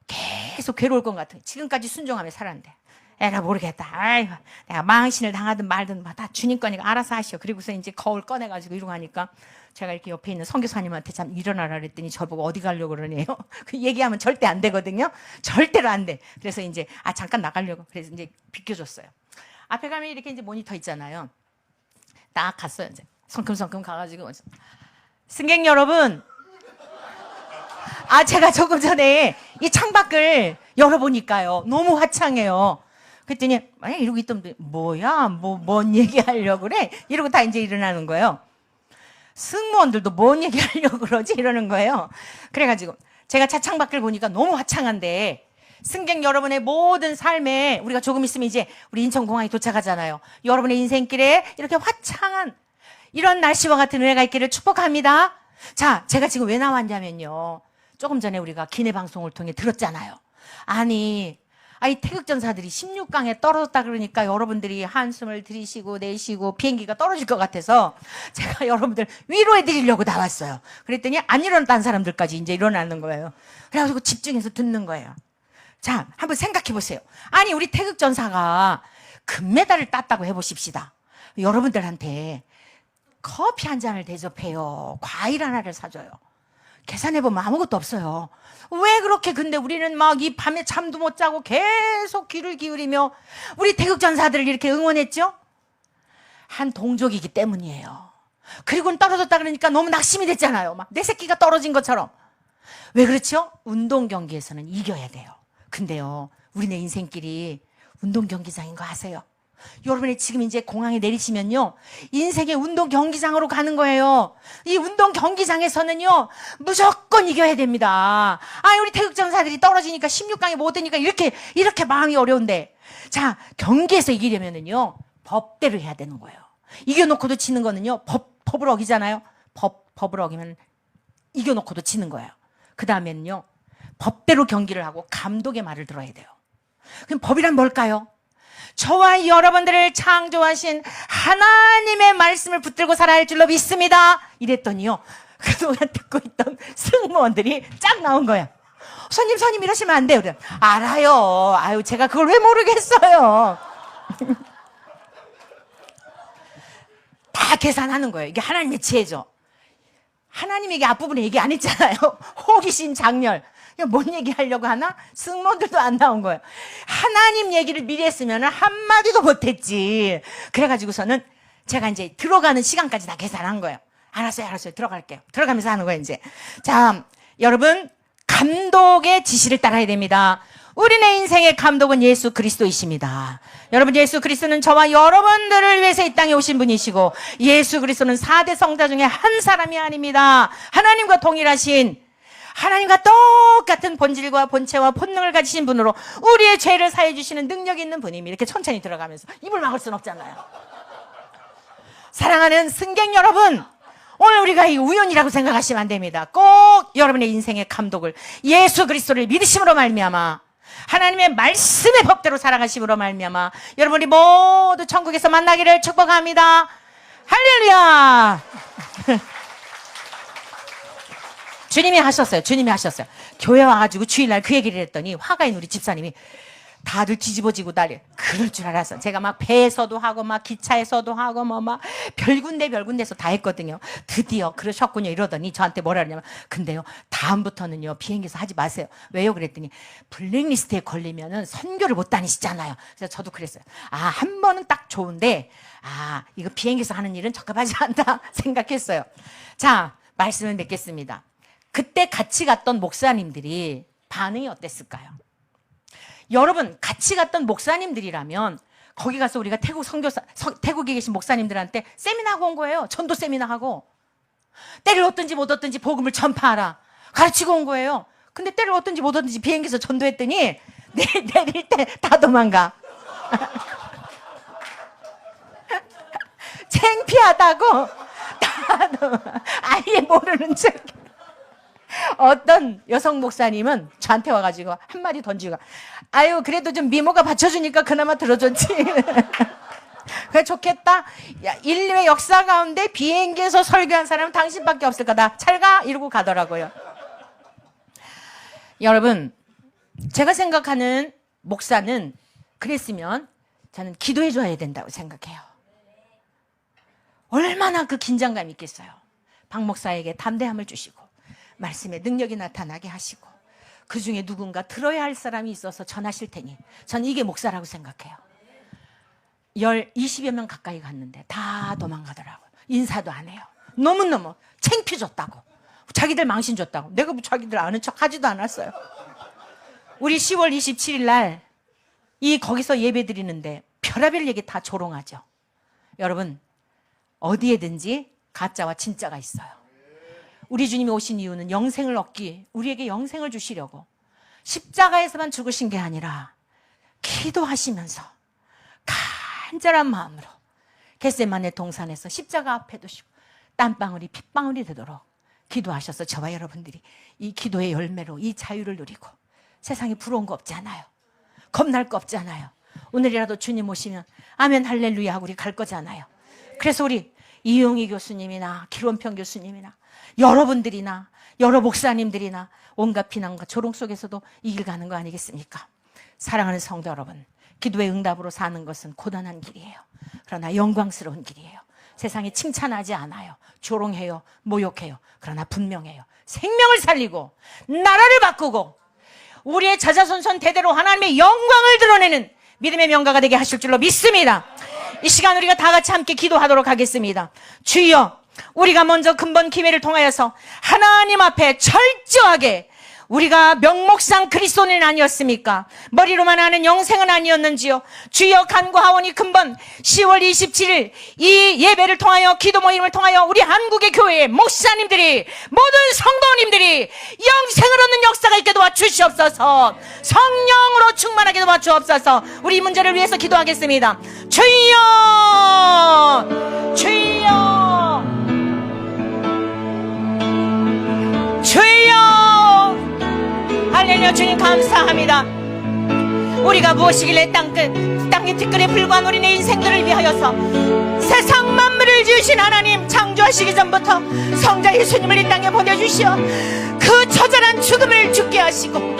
계속 괴로울 것 같아요. 지금까지 순종하며 살았는데 애가 모르겠다. 아이고, 내가 망신을 당하든 말든 다 주님 거니까 알아서 하시오. 그리고서 이제 거울 꺼내가지고 이러고 하니까 제가 이렇게 옆에 있는 선교사님한테 참 일어나라 그랬더니 저보고 어디 가려고 그러네요. 그 얘기하면 절대 안 되거든요. 절대로 안 돼. 그래서 이제 잠깐 나가려고 그래서 이제 비켜줬어요. 앞에 가면 이렇게 이제 모니터 있잖아요. 딱 갔어요. 이제 성큼성큼 가가지고 승객 여러분, 제가 조금 전에 이 창밖을 열어보니까요 너무 화창해요. 그랬더니 이러고 있던 뭐야 뭔 얘기하려고 그래 이러고 다 이제 일어나는 거예요. 승무원들도 뭔 얘기하려고 그러지 이러는 거예요. 그래가지고 제가 차 창밖을 보니까 너무 화창한데 승객 여러분의 모든 삶에 우리가 조금 있으면 이제 우리 인천공항에 도착하잖아요. 여러분의 인생길에 이렇게 화창한 이런 날씨와 같은 은혜가 있기를 축복합니다. 자, 제가 지금 왜 나왔냐면요. 조금 전에 우리가 기내 방송을 통해 들었잖아요. 아니, 이 태극전사들이 16강에 떨어졌다 그러니까 여러분들이 한숨을 들이쉬고 내쉬고 비행기가 떨어질 것 같아서 제가 여러분들 위로해 드리려고 나왔어요. 그랬더니 안 일어났다는 사람들까지 이제 일어나는 거예요. 그래가지고 집중해서 듣는 거예요. 자, 한번 생각해 보세요. 아니, 우리 태극전사가 금메달을 땄다고 해보십시다. 여러분들한테 커피 한 잔을 대접해요. 과일 하나를 사줘요. 계산해보면 아무것도 없어요. 왜 그렇게 근데 우리는 막 이 밤에 잠도 못 자고 계속 귀를 기울이며 우리 태극전사들을 이렇게 응원했죠? 한 동족이기 때문이에요. 그리고는 떨어졌다 그러니까 너무 낙심이 됐잖아요. 막 내 새끼가 떨어진 것처럼. 왜 그렇죠? 운동 경기에서는 이겨야 돼요. 근데요, 우리네 인생길이 운동 경기장인 거 아세요? 여러분이 지금 이제 공항에 내리시면요, 인생의 운동 경기장으로 가는 거예요. 이 운동 경기장에서는요, 무조건 이겨야 됩니다. 우리 태극전사들이 떨어지니까 16강에 못 드니까 이렇게 마음이 어려운데. 자, 경기에서 이기려면은요, 법대로 해야 되는 거예요. 이겨놓고도 지는 거는요, 법을 어기잖아요. 법을 어기면 이겨놓고도 지는 거예요. 그 다음에는요, 법대로 경기를 하고 감독의 말을 들어야 돼요. 그럼 법이란 뭘까요? 저와 여러분들을 창조하신 하나님의 말씀을 붙들고 살아야 할 줄로 믿습니다. 이랬더니요, 그동안 듣고 있던 승무원들이 쫙 나온 거야. 손님 이러시면 안 돼요. 그래. 알아요. 제가 그걸 왜 모르겠어요. 다 계산하는 거예요. 이게 하나님의 지혜죠. 하나님에게 앞부분에 얘기 안 했잖아요. 호기심, 장렬. 뭔 얘기 하려고 하나? 승무원들도 안 나온 거예요. 하나님 얘기를 미리 했으면 한마디도 못했지. 그래가지고서는 제가 이제 들어가는 시간까지 다 계산한 거예요. 알았어요. 들어갈게요. 들어가면서 하는 거예요, 이제. 자, 여러분, 감독의 지시를 따라야 됩니다. 우리네 인생의 감독은 예수 그리스도이십니다. 여러분, 예수 그리스도는 저와 여러분들을 위해서 이 땅에 오신 분이시고, 예수 그리스도는 4대 성자 중에 한 사람이 아닙니다. 하나님과 동일하신, 하나님과 똑같은 본질과 본체와 본능을 가지신 분으로 우리의 죄를 사해 주시는 능력 있는 분입니다. 이렇게 천천히 들어가면서 입을 막을 수는 없잖아요. 사랑하는 승객 여러분, 오늘 우리가 이 우연이라고 생각하시면 안 됩니다. 꼭 여러분의 인생의 감독을 예수 그리스도를 믿으심으로 말미암아, 하나님의 말씀의 법대로 살아가심으로 말미암아 여러분이 모두 천국에서 만나기를 축복합니다. 할렐루야. 주님이 하셨어요. 교회 와가지고 주일날 그 얘기를 했더니 화가인 우리 집사님이 다들 뒤집어지고 난리. 그럴 줄 알았어. 제가 막 배에서도 하고 막 기차에서도 하고 뭐 막 별군데서 다 했거든요. 드디어 그러셨군요 이러더니 저한테 뭐라 그러냐면, 근데요, 다음부터는요 비행기에서 하지 마세요. 왜요? 그랬더니 블랙리스트에 걸리면은 선교를 못 다니시잖아요. 그래서 저도 그랬어요. 한 번은 딱 좋은데 이거 비행기에서 하는 일은 적합하지 않다 생각했어요. 자, 말씀을 맺겠습니다. 그때 같이 갔던 목사님들이 반응이 어땠을까요? 여러분, 같이 갔던 목사님들이라면 거기 가서 우리가 태국에 계신 목사님들한테 세미나하고 온 거예요. 전도 세미나하고. 때를 얻든지 못 얻든지 복음을 전파하라 가르치고 온 거예요. 근데 때를 얻든지 못 얻든지 비행기에서 전도했더니 내릴 때 다 도망가. 창피하다고 다 도망가. 아예 모르는 척. 어떤 여성 목사님은 저한테 와가지고 한마디 던지고, 그래도 좀 미모가 받쳐주니까 그나마 들어줬지. 그래, 좋겠다. 인류의 역사 가운데 비행기에서 설교한 사람은 당신밖에 없을 거다. 잘 가! 이러고 가더라고요. 여러분, 제가 생각하는 목사는 그랬으면 저는 기도해줘야 된다고 생각해요. 얼마나 그 긴장감이 있겠어요. 박 목사에게 담대함을 주시고 말씀의 능력이 나타나게 하시고 그 중에 누군가 들어야 할 사람이 있어서 전하실 테니 전 이게 목사라고 생각해요. 20여 명 가까이 갔는데 다 도망가더라고요. 인사도 안 해요. 너무너무 창피 줬다고. 자기들 망신 줬다고. 내가 뭐 자기들 아는 척 하지도 않았어요. 우리 10월 27일 날 거기서 예배 드리는데 별의별 얘기 다 조롱하죠. 여러분, 어디에든지 가짜와 진짜가 있어요. 우리 주님이 오신 이유는 영생을 얻기, 우리에게 영생을 주시려고 십자가에서만 죽으신 게 아니라 기도하시면서 간절한 마음으로 겟세마네 동산에서 십자가 앞에 두시고 땀방울이 핏방울이 되도록 기도하셔서 저와 여러분들이 이 기도의 열매로 이 자유를 누리고 세상에 부러운 거 없지 않아요. 겁날 거 없지 않아요. 오늘이라도 주님 오시면 아멘 할렐루야 하고 우리 갈 거잖아요. 그래서 우리 이용희 교수님이나 길원평 교수님이나 여러분들이나 여러 목사님들이나 온갖 비난과 조롱 속에서도 이 길 가는 거 아니겠습니까? 사랑하는 성도 여러분, 기도의 응답으로 사는 것은 고단한 길이에요. 그러나 영광스러운 길이에요. 세상에 칭찬하지 않아요. 조롱해요. 모욕해요. 그러나 분명해요. 생명을 살리고 나라를 바꾸고 우리의 자자손손 대대로 하나님의 영광을 드러내는 믿음의 명가가 되게 하실 줄로 믿습니다. 이 시간 우리가 다 같이 함께 기도하도록 하겠습니다. 주여, 우리가 먼저 근본 기회를 통하여서 하나님 앞에 철저하게 우리가 명목상 그리스도는 아니었습니까? 머리로만 아는 영생은 아니었는지요? 주여, 간구하오니 근본 10월 27일 이 예배를 통하여 기도 모임을 통하여 우리 한국의 교회의 목사님들이 모든 성도님들이 영생을 얻는 역사가 있게 도와주시옵소서. 성령으로 충만하게 도와주옵소서. 우리 이 문제를 위해서 기도하겠습니다. 주여, 주여, 주여. 할렐루야. 주님 감사합니다. 우리가 무엇이길래 땅의 티끌에 불과한 우리네 인생들을 위하여서 세상 만물을 지으신 하나님, 창조하시기 전부터 성자 예수님을 이 땅에 보내주시어 그 처절한 죽음을 죽게 하시고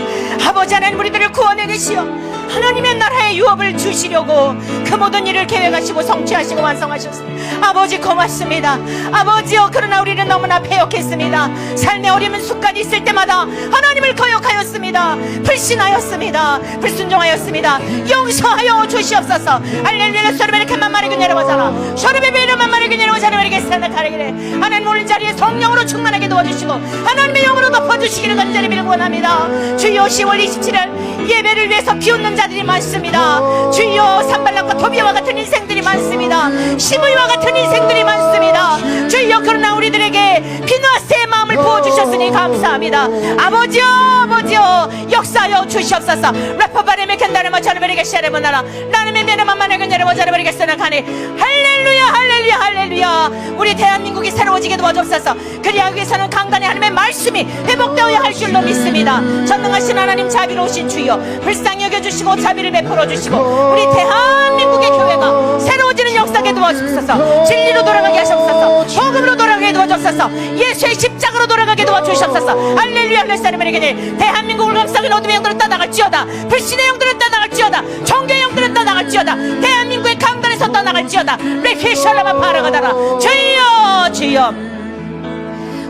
아버지 하나님 우리들을 구원해내시어 하나님의 나라의 유업을 주시려고 그 모든 일을 계획하시고 성취하시고 완성하셨습니다. 아버지 고맙습니다. 아버지여, 그러나 우리는 너무나 패역했습니다. 삶의 어려운 순간이 있을 때마다 하나님을 거역하였습니다. 불신하였습니다. 불순종하였습니다. 용서하여 주시옵소서. 할렐루야. 소리베르케만 말이고 내려오잖아. 소리베르만 말이고 내려오잖아. 이렇게 생각하기를 하나님 오늘 자리에 성령으로 충만하게 도와주시고 하나님의 영으로 덮어주시기를 간절히 빌고 원합니다. 주여, 10월 27일 예배를 위해서 비웃는 자들이 많습니다. 주여, 산발락과 도비와 같은 인생들이 많습니다. 시므이와 같은 인생들이 많습니다. 주여, 그러나 우리들에게 비누아스의 마음을 부어주셨으니 감사합니다. 아버지여, 아버지여, 역사하여 주시옵소서. 라퍼바레메 켄다레마 자르베리게 샤레모나라 나름의 메르만만에게 내려와 자르베리게 세나가니 할렐루야, 할렐루야, 할렐루야. 우리 대한민국이 새로워지게 도와주옵소서. 그리하기 위해서는 강단의 하나님의 말씀이 회복되어야 할 줄로 믿습니다. 전능하신 하나님, 자비로우신 주여, 불쌍히 여겨주시고 자비를 베풀어 주시고 우리 대한민국의 교회가 새로워지는 역사에 도와주옵소서. 진리로 돌아가게 하시옵소서. 복음으로 돌아가게 도와주옵소서. 예수의 십자가로 돌아가게 도와주시옵소서. 할렐루야. 멜사르메리게 대한민국을 감싸는 어둠의 영들은 떠나갈지어다. 불신의 영들은 떠나갈지어다. 종교의 영들은 떠나갈지어다. 대한민국의 강단에서 떠나갈지어다. 레피샬라마 파라가다라. 주여, 주여,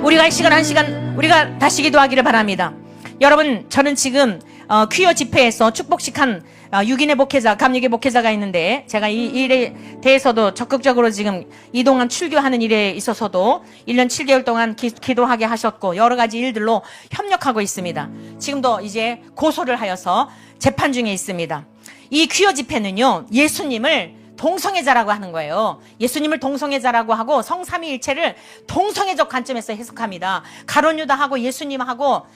우리가 이 시간 한 시간 우리가 다시 기도하기를 바랍니다. 여러분, 저는 지금 퀴어 집회에서 축복식한 6인의 목회자, 감리교 목회자가 있는데 제가 이 일에 대해서도 적극적으로 지금 이동안 출교하는 일에 있어서도 1년 7개월 동안 기도하게 하셨고 여러 가지 일들로 협력하고 있습니다. 지금도 이제 고소를 하여서 재판 중에 있습니다. 이 퀴어 집회는요, 예수님을 동성애자라고 하는 거예요. 예수님을 동성애자라고 하고 성삼위일체를 동성애적 관점에서 해석합니다. 가룟 유다하고 예수님하고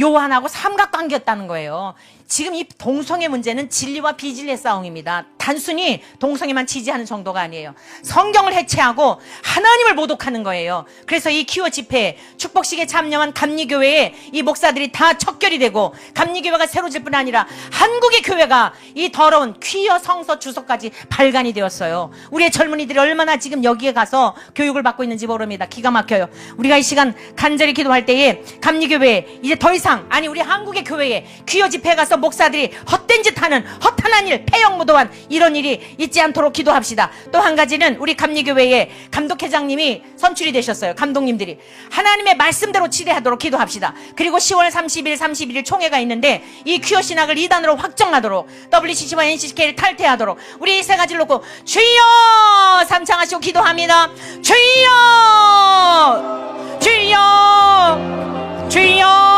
요한하고 삼각관계였다는 거예요. 지금 이 동성애 문제는 진리와 비진리의 싸움입니다. 단순히 동성애만 지지하는 정도가 아니에요. 성경을 해체하고 하나님을 모독하는 거예요. 그래서 이 퀴어 집회 축복식에 참여한 감리교회에 이 목사들이 다 척결이 되고 감리교회가 새로질 뿐 아니라 한국의 교회가 이 더러운 퀴어 성서 주소까지 발간이 되었어요. 우리의 젊은이들이 얼마나 지금 여기에 가서 교육을 받고 있는지 모릅니다. 기가 막혀요. 우리가 이 시간 간절히 기도할 때에 감리교회에 이제 더 이상, 아니 우리 한국의 교회에 퀴어 집회에 가서 목사들이 헛된 짓 하는 허탄한 일, 폐역무도한 이런 일이 있지 않도록 기도합시다. 또 한 가지는 우리 감리교회에 감독회장님이 선출이 되셨어요. 감독님들이 하나님의 말씀대로 치대하도록 기도합시다. 그리고 10월 30일, 31일 총회가 있는데 이 퀴어 신학을 2단으로 확정하도록, WCC와 NCCK를 탈퇴하도록 우리 세 가지를 놓고 주여 삼창하시고 기도합니다. 주여, 주여, 주여.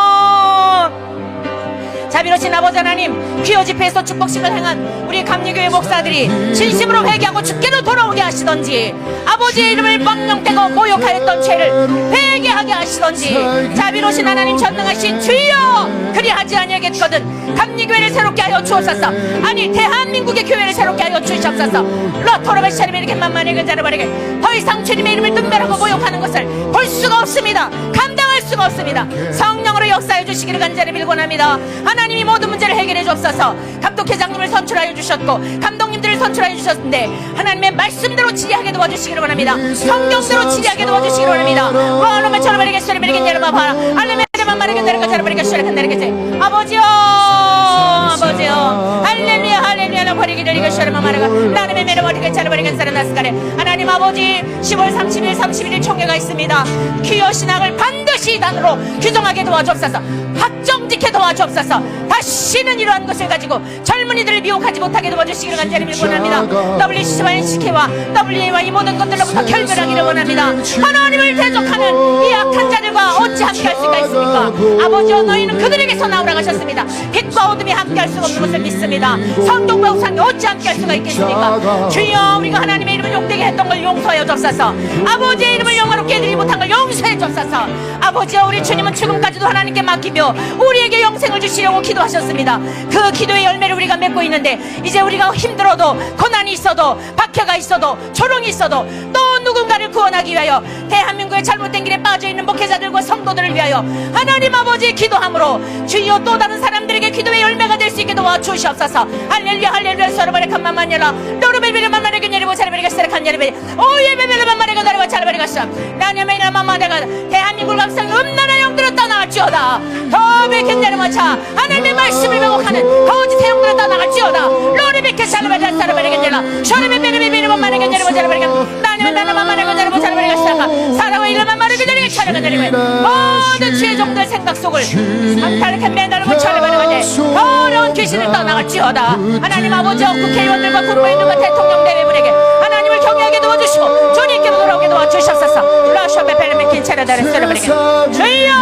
자비로신 아버지 하나님, 귀여 집회에서 축복식을 행한 우리 감리교회 목사들이 진심으로 회개하고 주께로 돌아오게 하시던지, 아버지의 이름을 뻥명대고 모욕하였던 죄를 회개하게 하시던지, 자비로신 하나님 전능하신 주여, 그리하지 아니하겠거든 감리교회를 새롭게 하여 주옵소서. 아니 대한민국의 교회를 새롭게 하여 주시옵소서. 러토로베 샤리베르게 만만하게 자르바르게 더 이상 주님의 이름을 등별하고 모욕하는 것을 볼 수가 없습니다. 감당할 수가 없습니다. 성령으로 역사해 주시기를 간절히 빌곤합니다. 하나님이 모든 문제를 해결해 주옵소서. 감독회장님을 선출하여 주셨고 감독님들을 선출하여 주셨는데 하나님의 말씀대로 지리하게 도와주시기를 원합니다. 성경대로 지리하게 도와주시기를 원합니다. 와노마 처럼버리게 샤리베르게 여러마바 알레메르만 마르게 내려가 자르바르게 샤리게 내리게 아버지요, 아버지요, 할렐루야 할렐루야 버리기를 이거 샤르마 마르가 나름의 매를 버리게 자르바르게 사르나스가래. 하나님 아버지 10월 30일 31일 총회가 있습니다. 귀여 신학을 반드시 단으로 규정하게 도와주옵소서. 확정짓게 도와주옵소서. 다시는 이러한 것을 가지고 젊은이들을 미혹하지 못하게 도와주시기를 간절히 빌곤합니다. WCC와 NCK와 WA와 이 모든 것들로부터 결별하기를 원합니다. 하나님을 대적하는 이 악한 자들과 어찌 함께 할 수가 있습니까? 아버지여, 너희는 그들에게서 나오라고 하셨습니다. 빛과 어둠이 함께 할 수가 없는 것을 믿습니다. 성경과 우상이 어찌 함께 할 수가 있겠습니까? 주여, 우리가 하나님의 이름을 욕되게 했던 걸 용서하여 주옵소서. 아버지의 이름을 영화롭게 해드리지 못한 걸 용서해 주옵소서. 아버지여, 우리 주님은 죽음까지도 하나님께 맡기며 우리에게 영생을 주시려고 기도하셨습니다. 그 기도의 열매를 우리가 맺고 있는데, 이제 우리가 힘들어도 고난이 있어도 박해가 있어도 조롱이 있어도 또 누군가를 구원하기 위하여 대한민국의 잘못된 길에 빠져있는 목회자들과 성도들을 위하여 하나님 아버지 기도함으로 주여 또 다른 사람들에게 기도의 열매가 될 수 있게 도와주시옵소서. 할렐루야 할렐루야 서르바레 칸만마녀라 노르벨베르 만마레게 내리고 자르베리가 세레칸 내리베 오예베베르 만마레가 나르고 자르베리가 쌈 나냐메나 만마레가 대한민국을 감싸는 음란한 영들을 떠나갈지어다. 더베케 내려마차 하나님의 말씀을 왜곡하는 거짓 태영들을 떠나갈지어다. 로리베케 자르베리가 사르베리가 내라 셔르베베르베르 만마레가 내리고 자르베리가 나냐메나 만마레가 내리고 자르베리가 시작하 사랑의 이름 만마레가 내리고 자르가 내리고 모든 죄 종들 생각 속을 상탈케 매달고 자르베리가 내 어려운 귀신을 떠나갈지어다. 하나님 아버지 국회의원들과 국무위원들과 대통령 대회분에게 하나님을 경외하게 도와주시고 주님께로 돌아오게 도와주시옵소서. 라쇼베 벨레메 킨체르다레 쏘르베리게 주여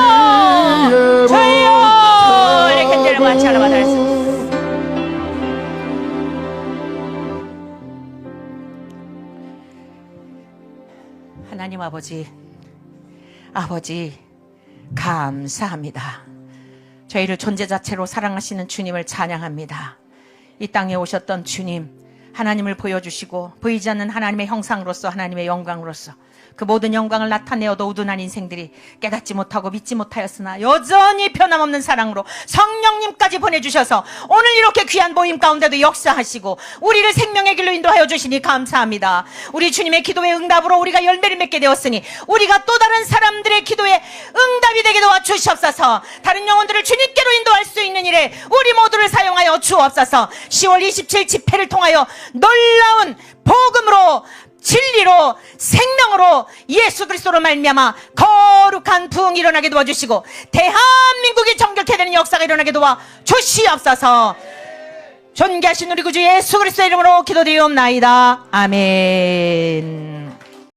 주여 이렇게 내려가 자르바다레스. 하나님 아버지 감사합니다. 저희를 존재 자체로 사랑하시는 주님을 찬양합니다. 이 땅에 오셨던 주님, 하나님을 보여주시고 보이지 않는 하나님의 형상으로서 하나님의 영광으로서 그 모든 영광을 나타내어도 우둔한 인생들이 깨닫지 못하고 믿지 못하였으나 여전히 변함없는 사랑으로 성령님까지 보내주셔서 오늘 이렇게 귀한 모임 가운데도 역사하시고 우리를 생명의 길로 인도하여 주시니 감사합니다. 우리 주님의 기도의 응답으로 우리가 열매를 맺게 되었으니 우리가 또 다른 사람들의 기도에 응답이 되게 도와주시옵소서. 다른 영혼들을 주님께로 인도할 수 있는 일에 우리 모두를 사용하여 주옵소서. 10월 27일 집회를 통하여 놀라운 복음으로 진리로 생명으로 예수 그리스도로 말미암아 거룩한 부흥이 일어나게 도와주시고 대한민국이 정결케 되는 역사가 일어나게 도와주시옵소서. 존귀하신 우리 구주 예수 그리스도의 이름으로 기도드리옵나이다. 아멘.